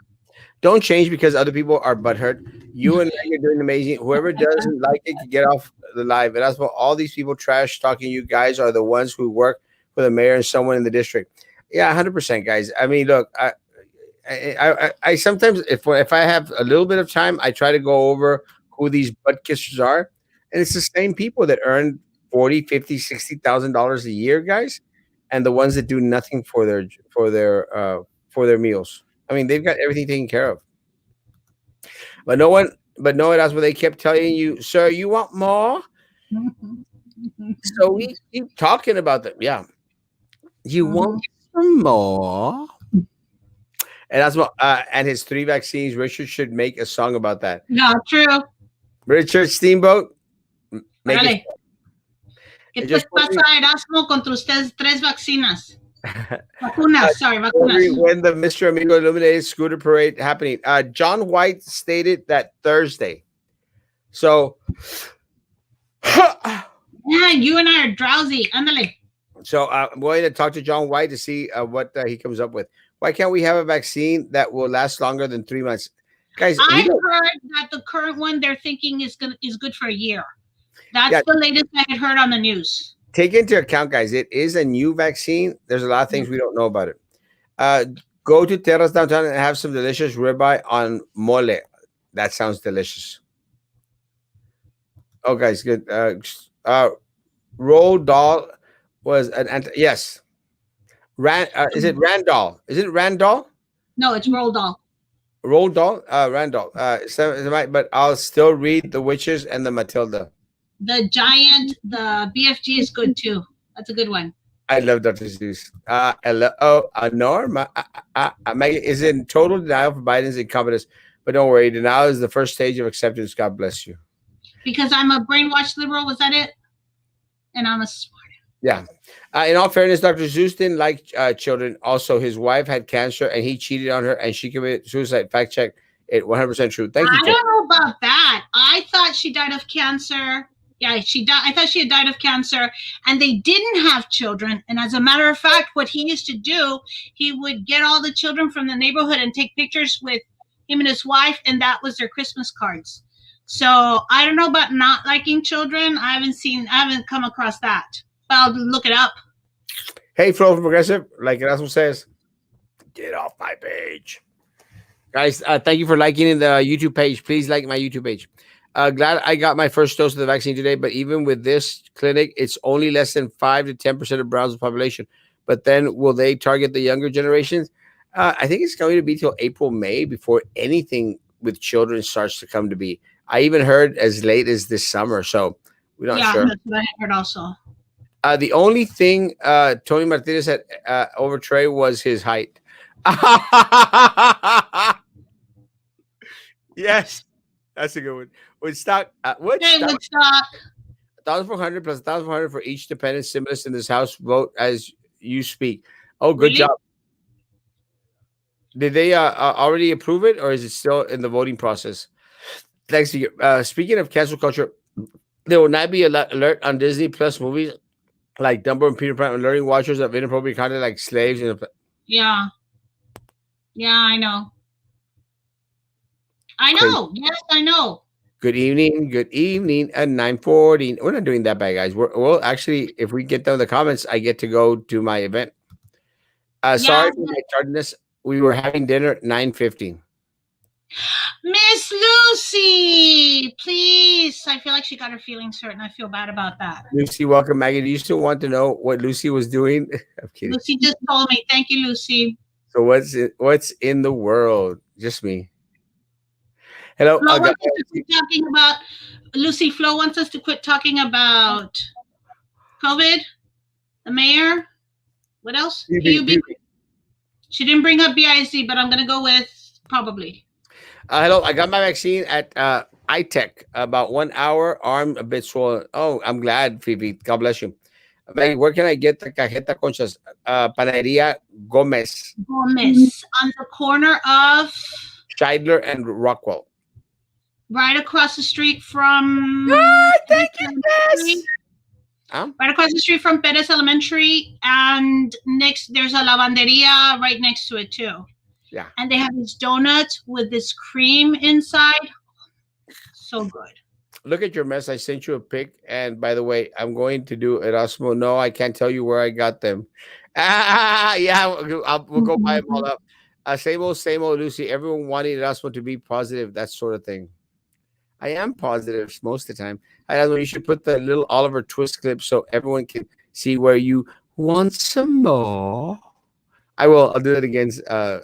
Don't change because other people are butthurt. You and Meg are doing amazing. Whoever doesn't like it can get off the live. And that's what all these people trash talking. You guys are the ones who work for the mayor and someone in the district. Yeah, 100%, guys. I mean, look, I sometimes if I have a little bit of time, I try to go over who these butt kissers are, and it's the same people that earn 40, 50, $60,000 a year, guys, and the ones that do nothing for their meals. I mean, they've got everything taken care of. But no one, but no one else. What they kept telling you, sir, you want more? So we keep talking about them. Yeah, you want some more? And that's what. And his 3 vaccines. Richard should make a song about that. No, true. Richard Steamboat, make it. Órale. ¿Qué te pasa, Erasmo, con tus 3 vacinas? Vacunas, sorry, vacunas. When the Mr. Amigo Illuminated Scooter Parade happening. John White stated that Thursday. So, yeah, you and I are drowsy. Ándale. So I'm going to talk to John White to see what he comes up with. Why can't we have a vaccine that will last longer than 3 months? Guys, I heard that the current one they're thinking is good for a year. That's the latest I had heard on the news. Take into account, guys, it is a new vaccine. There's a lot of things we don't know about it. Go to Terrace downtown and have some delicious ribeye on mole. That sounds delicious. Oh, guys, good. Roll Doll was an yes. Is it Randall? Is it Randall? No, it's Roll Doll. Roll Doll? Randall. But I'll still read The Witches and the Matilda. The Giant, the BFG is good too. That's a good one. I love Dr. Seuss. Norma Maggie is in total denial for Biden's incompetence, but don't worry. Denial is the first stage of acceptance. God bless you. Because I'm a brainwashed liberal. Was that it? And I'm a smart. Yeah. In all fairness, Dr. Seuss didn't like children. Also, his wife had cancer and he cheated on her and she committed suicide. Fact check. It 100% true. Thank you. I don't know about that. I thought she died of cancer. Yeah, she died. I thought she had died of cancer, and they didn't have children. And as a matter of fact, what he used to do, he would get all the children from the neighborhood and take pictures with him and his wife, and that was their Christmas cards. So I don't know about not liking children. I haven't come across that. But I'll look it up. Hey, Flo from Progressive, like Erasmo says, get off my page. Guys, thank you for liking the YouTube page. Please like my YouTube page. Glad I got my first dose of the vaccine today, but even with this clinic, it's only less than 5 to 10% of Brownsville population. But then will they target the younger generations? I think it's going to be till April, May before anything with children starts to come to be. I even heard as late as this summer, so we're not sure. Yeah, that's what I heard also. The only thing Tony Martinez had over Trey was his height. Yes, that's a good one. Woodstock. Woodstock. 1,400 plus 1,400 for each dependent stimulus in this House. Vote as you speak. Oh, good job. Did they already approve it, or is it still in the voting process? Thanks to you. Speaking of cancel culture, there will not be an alert on Disney Plus movies like Dumbo and Peter Pan, alerting watchers of inappropriate content like slaves. Yeah, I know. Yes, I know. Good evening at 9:40. We're not doing that bad, guys. We'll actually, if we get down the comments, I get to go to my event. Sorry for my tardiness. We were having dinner at 9:50. Miss Lucy, please. I feel like she got her feelings hurt, and I feel bad about that. Lucy, welcome, Maggie. Do you still want to know what Lucy was doing? I'm kidding. Lucy just told me. Thank you, Lucy. So what's in the world? Just me. Hello. Flo wants us to quit talking about Lucy. Flo wants us to quit talking about COVID, the mayor. What else? PUB. She didn't bring up BIC, but I'm gonna go with probably. Hello. I got my vaccine at iTech. About 1 hour. Arm a bit swollen. Oh, I'm glad, Phoebe. God bless you. Maggie, where can I get the cajeta conchas? Panaderia Gomez. On the corner of Scheidler and Rockwell. Right across the street from thank you, right across the street from Perez Elementary, and next there's a lavanderia right next to it too. Yeah. And they have these donuts with this cream inside. So good. Look at your mess. I sent you a pic. And by the way, I'm going to do Erasmo. No, I can't tell you where I got them. Yeah, we'll go buy them all up. Same old Lucy. Everyone wanting Erasmo to be positive, that sort of thing. I am positive most of the time. I know you should put the little Oliver Twist clip so everyone can see where you want some more. I will. I'll do that again.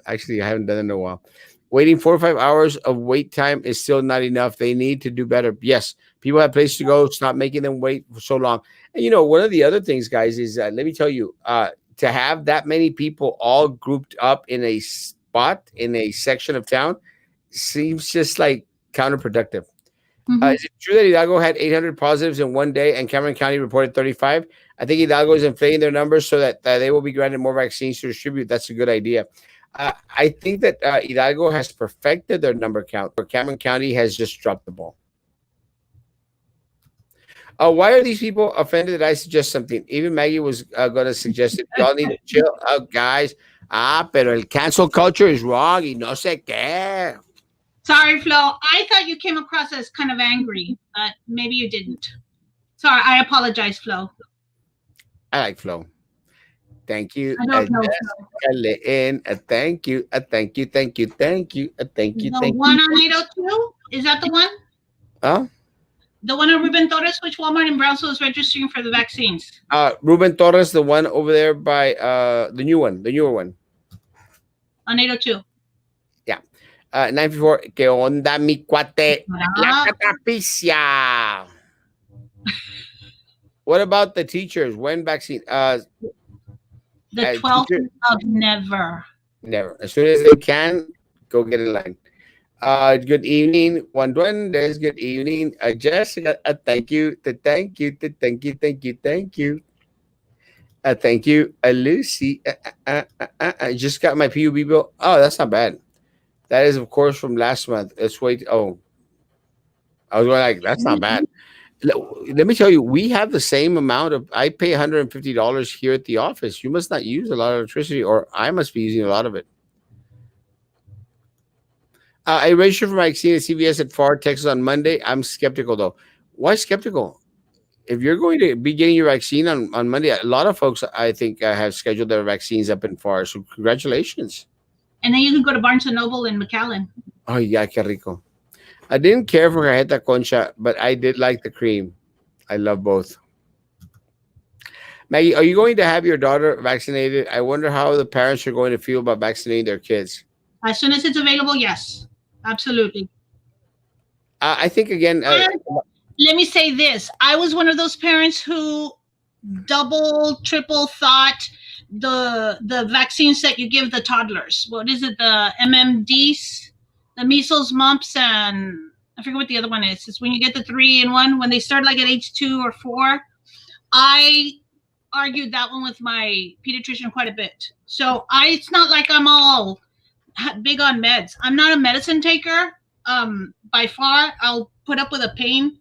Actually, I haven't done it in a while. Waiting 4 or 5 hours of wait time is still not enough. They need to do better. Yes, people have places to go. Stop making them wait for so long. And one of the other things, guys, is let me tell you, to have that many people all grouped up in a spot in a section of town seems just like counterproductive. Is it true that Hidalgo had 800 positives in one day and Cameron County reported 35? I think Hidalgo is inflating their numbers so that they will be granted more vaccines to distribute. That's a good idea. I think that Hidalgo has perfected their number count, where Cameron County has just dropped the ball. Why are these people offended that I suggest something? Even Maggie was going to suggest it. Y'all need to chill out, guys. Pero el cancel culture is wrong y no sé qué. Sorry, Flo. I thought you came across as kind of angry, but maybe you didn't. Sorry, I apologize, Flo. I like Flo. Thank you. I don't know. Thank you. Thank you. Thank you. Thank you. Thank you. The one on 802? Is that the one? Huh? The one on Ruben Torres, which Walmart in Brownsville is registering for the vaccines? Ruben Torres, the one over there by the newer one. On 802. Yeah. 954. ¿Qué onda, mi cuate? La catapicia. What about the teachers? When vaccine? The 12th of never. Never. As soon as they can, go get in line. Good evening, Juan Duendes. Good evening, Jessica. Thank you. Thank you. Thank you. Thank you. Thank you. Thank you, Lucy. I just got my PUB bill. Oh, that's not bad. That is, of course, from last month. Let's wait. Oh, I was going like, that's not bad. Let me tell you, we have the same amount of. I pay $150 here at the office. You must not use a lot of electricity, or I must be using a lot of it. I registered for my vaccine at CVS at Far, Texas on Monday. I'm skeptical though. Why skeptical? If you're going to be getting your vaccine on Monday, a lot of folks I think have scheduled their vaccines up in Far. So congratulations. And then you can go to Barnes & Noble in McAllen. Oh, yeah, qué rico. I didn't care for cajeta concha, but I did like the cream. I love both. Maggie, are you going to have your daughter vaccinated? I wonder how the parents are going to feel about vaccinating their kids. As soon as it's available, yes. Absolutely. I think, again... let me say this. I was one of those parents who double, triple thought the vaccines that you give the toddlers. What is it? The MMDs, the measles, mumps, and I forget what the other one is. It's when you get the 3-in-1 when they start like at age 2 or 4. I argued that one with my pediatrician quite a bit. So it's not like I'm all big on meds. I'm not a medicine taker. By far, I'll put up with a pain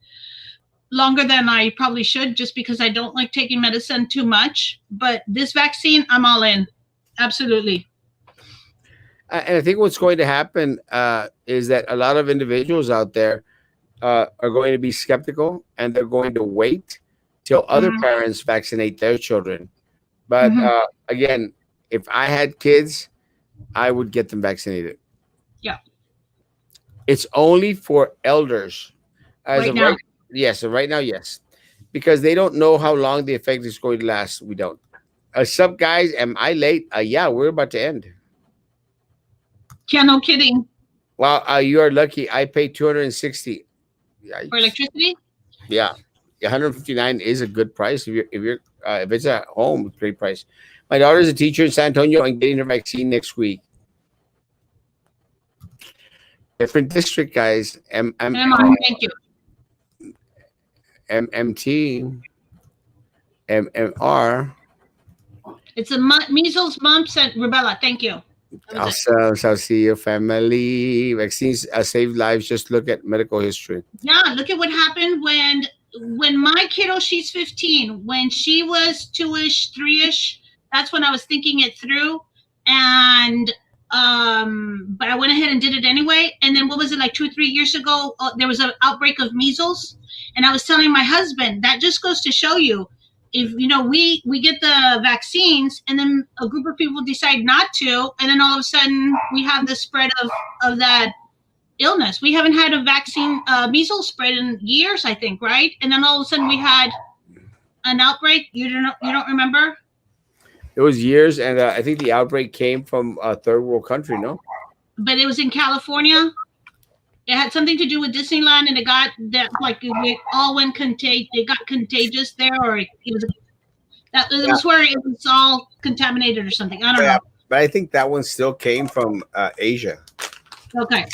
longer than I probably should, just because I don't like taking medicine too much. But this vaccine, I'm all in. Absolutely. And I think what's going to happen is that a lot of individuals out there are going to be skeptical, and they're going to wait till other parents vaccinate their children. But again, if I had kids, I would get them vaccinated. Yeah. It's only for elders. Right now. Yes, so right now, yes. Because they don't know how long the effect is going to last. We don't. Sup, guys? Am I late? Yeah, we're about to end. Yeah, no kidding. Well, you are lucky. I pay $260 for electricity. Yeah, $159 is a good price if it's at home. Great price. My daughter is a teacher in San Antonio and getting her vaccine next week. Different district, guys. Thank you. MMT, MMR. It's a measles, mumps, and rubella. Thank you. Awesome. So see your family. Vaccines save lives. Just look at medical history. Yeah, look at what happened when my kiddo, she's 15. When she was 2-ish, 3-ish, that's when I was thinking it through. And But I went ahead and did it anyway. And then what was it, like 2 or 3 years ago? There was an outbreak of measles, and I was telling my husband that just goes to show you, if we get the vaccines, and then a group of people decide not to, and then all of a sudden we have the spread of that illness. We haven't had a vaccine, measles spread in years, I think, right? And then all of a sudden we had an outbreak. You don't remember? It was years, and I think the outbreak came from a third world country, no? But it was in California. It had something to do with Disneyland, and it got that, like, it all went It got contagious there, or it was where it was all contaminated or something. I don't know. But I think that one still came from Asia. Okay.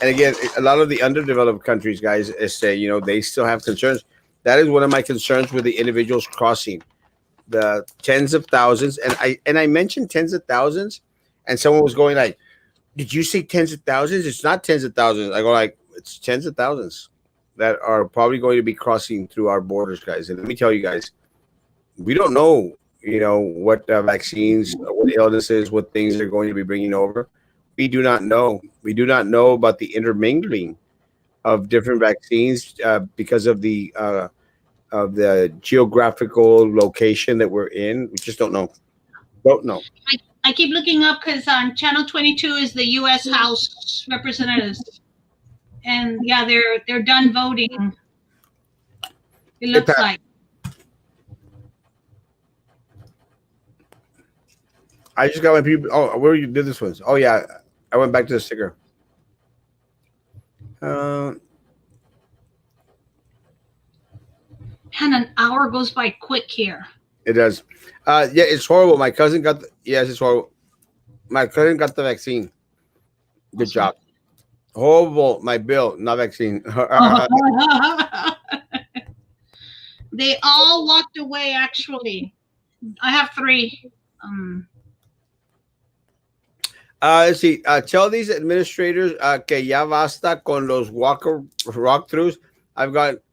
And again, a lot of the underdeveloped countries, guys, they still have concerns. That is one of my concerns with the individuals crossing. The tens of thousands, and I mentioned tens of thousands, and someone was going like, "Did you say tens of thousands? It's not tens of thousands." I go like, "It's tens of thousands that are probably going to be crossing through our borders, guys." And let me tell you guys, we don't know, what vaccines, what illnesses, what things they're going to be bringing over. We do not know. We do not know about the intermingling of different vaccines because of the geographical location that we're in. We just don't know. Don't know. I keep looking up because on channel 22 is the U.S. House Representatives, and yeah, they're done voting. It looks like. I just got my people. Oh, where you did this ones? Oh yeah, I went back to the sticker. And an hour goes by quick here. It does. Yeah, it's horrible. My cousin got yes, it's horrible. My cousin got the vaccine. Good job. Horrible. My bill, not vaccine. They all walked away. Actually, I have 3. Let's see. Tell these administrators que ya basta con los walkthroughs.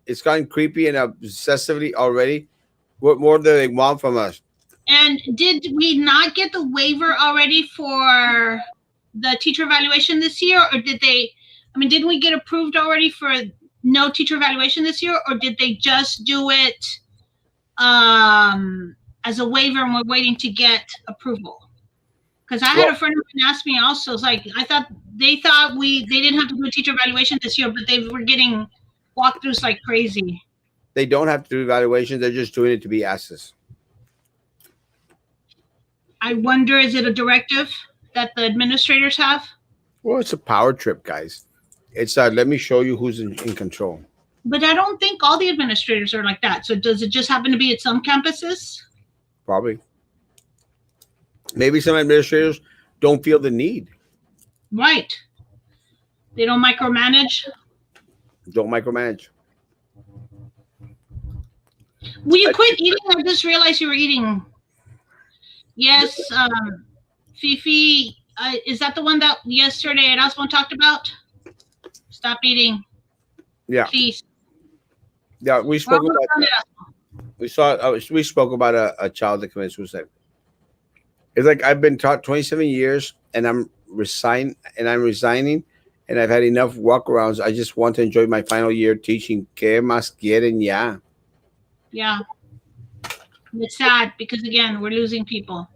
It's gotten creepy and obsessively already. What more do they want from us? And did we not get the waiver already for the teacher evaluation this year, or did they? I mean, didn't we get approved already for no teacher evaluation this year, or did they just do it as a waiver and we're waiting to get approval? Because I had a friend who asked me also. It's like they thought they didn't have to do a teacher evaluation this year, but they were getting walkthroughs like crazy. They don't have to do evaluations. They're just doing it to be asses. I wonder, is it a directive that the administrators have? Well, it's a power trip, guys. It's let me show you who's in control. But I don't think all the administrators are like that. So does it just happen to be at some campuses? Probably. Maybe some administrators don't feel the need. Right. They don't micromanage. Don't micromanage. Will you quit eating? I just realized you were eating. Yes, Fifi, is that the one that yesterday Erasmo talked about? Stop eating. Yeah. Please. Yeah, we spoke about that. We spoke about a child that committed suicide. It's like I've been taught 27 years, and I'm resigning, and I've had enough walkarounds. I just want to enjoy my final year teaching. ¿Qué más quieren ya? Yeah. It's sad because, again, we're losing people.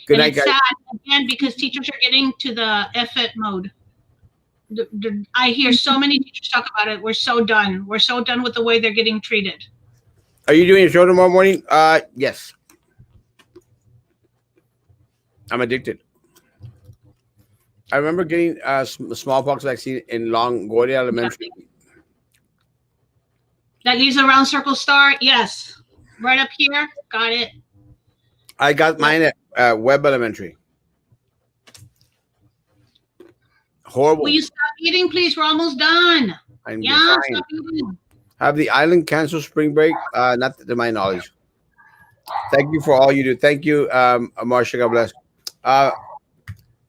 Good and night, it's guys. sad, again, because teachers are getting to the FET mode. I hear so many teachers talk about it. We're so done. We're so done with the way they're getting treated. Are you doing a show tomorrow morning? Yes. I'm addicted. I remember getting a smallpox vaccine in Longoria Elementary. That leaves a round circle star? Yes. Right up here. Got it. I got mine at Webb Elementary. Horrible. Will you stop eating, please? We're almost done. I'm Stop fine. eating. Have the island canceled spring break? Not to my knowledge. Thank you for all you do. Thank you, Marsha. God bless.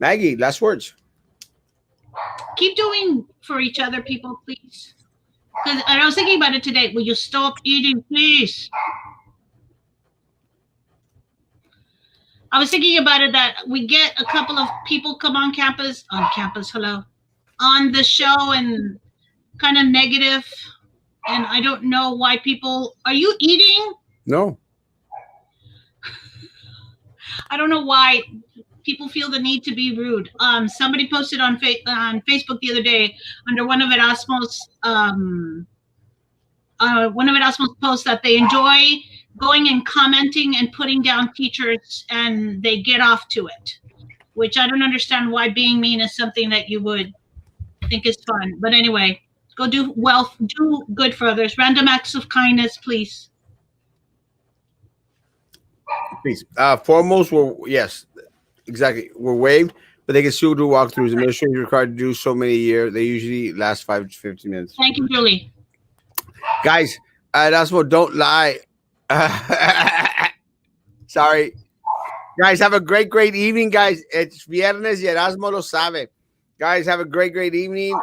Maggie, last words. Keep doing for each other, people, please. Because I was thinking about it today. Will you stop eating, please? I was thinking about it that we get a couple of people come on campus, hello, on the show and kind of negative, and I don't know why people. Are you eating? No. I don't know why people feel the need to be rude. Somebody posted on on Facebook the other day under one of Erasmo's posts that they enjoy going and commenting and putting down teachers, and they get off to it. Which I don't understand why being mean is something that you would think is fun. But anyway, go do good for others. Random acts of kindness, please. Please. Foremost, yes, exactly. We're waived, but they can still do walkthroughs. Administration is required to do so many a year. They usually last 5 to 15 minutes. Thank you, Julie. Guys, that's what. Don't lie. Sorry. Guys, have a great evening, guys. It's Viernes y Erasmo lo sabe. Guys, have a great evening.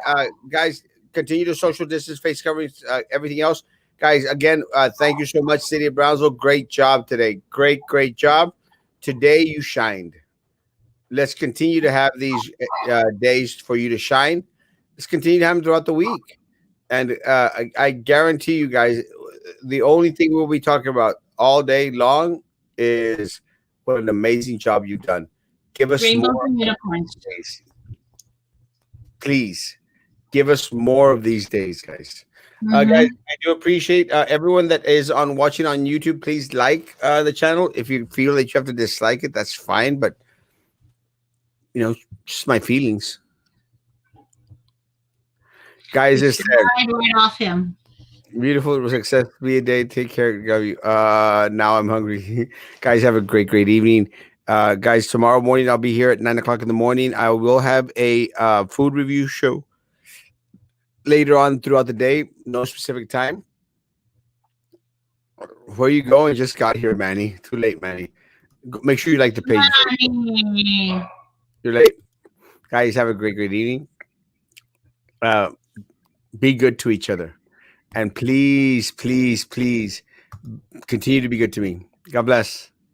Guys, continue to social distance, face coverings, everything else. Guys, again, thank you so much, City of Brownsville. Great job today. Great job. Today you shined. Let's continue to have these days for you to shine. Let's continue to have them throughout the week. And I guarantee you guys, the only thing we'll be talking about all day long is what an amazing job you've done. Give us more days. Please give us more of these days, guys. Guys, I do appreciate everyone that is watching on YouTube. Please like the channel. If you feel that you have to dislike it, that's fine. But just my feelings. Guys, it's right off him. Beautiful success. Be a day. Take care. Now I'm hungry. Guys, have a great evening. Guys, tomorrow morning I'll be here at 9:00 in the morning. I will have a food review show later on throughout the day. No specific time. Where you going? Just got here, Manny. Too late, Manny. Make sure you like the page. You're late. Guys, have a great evening. Be good to each other. And please continue to be good to me. God bless.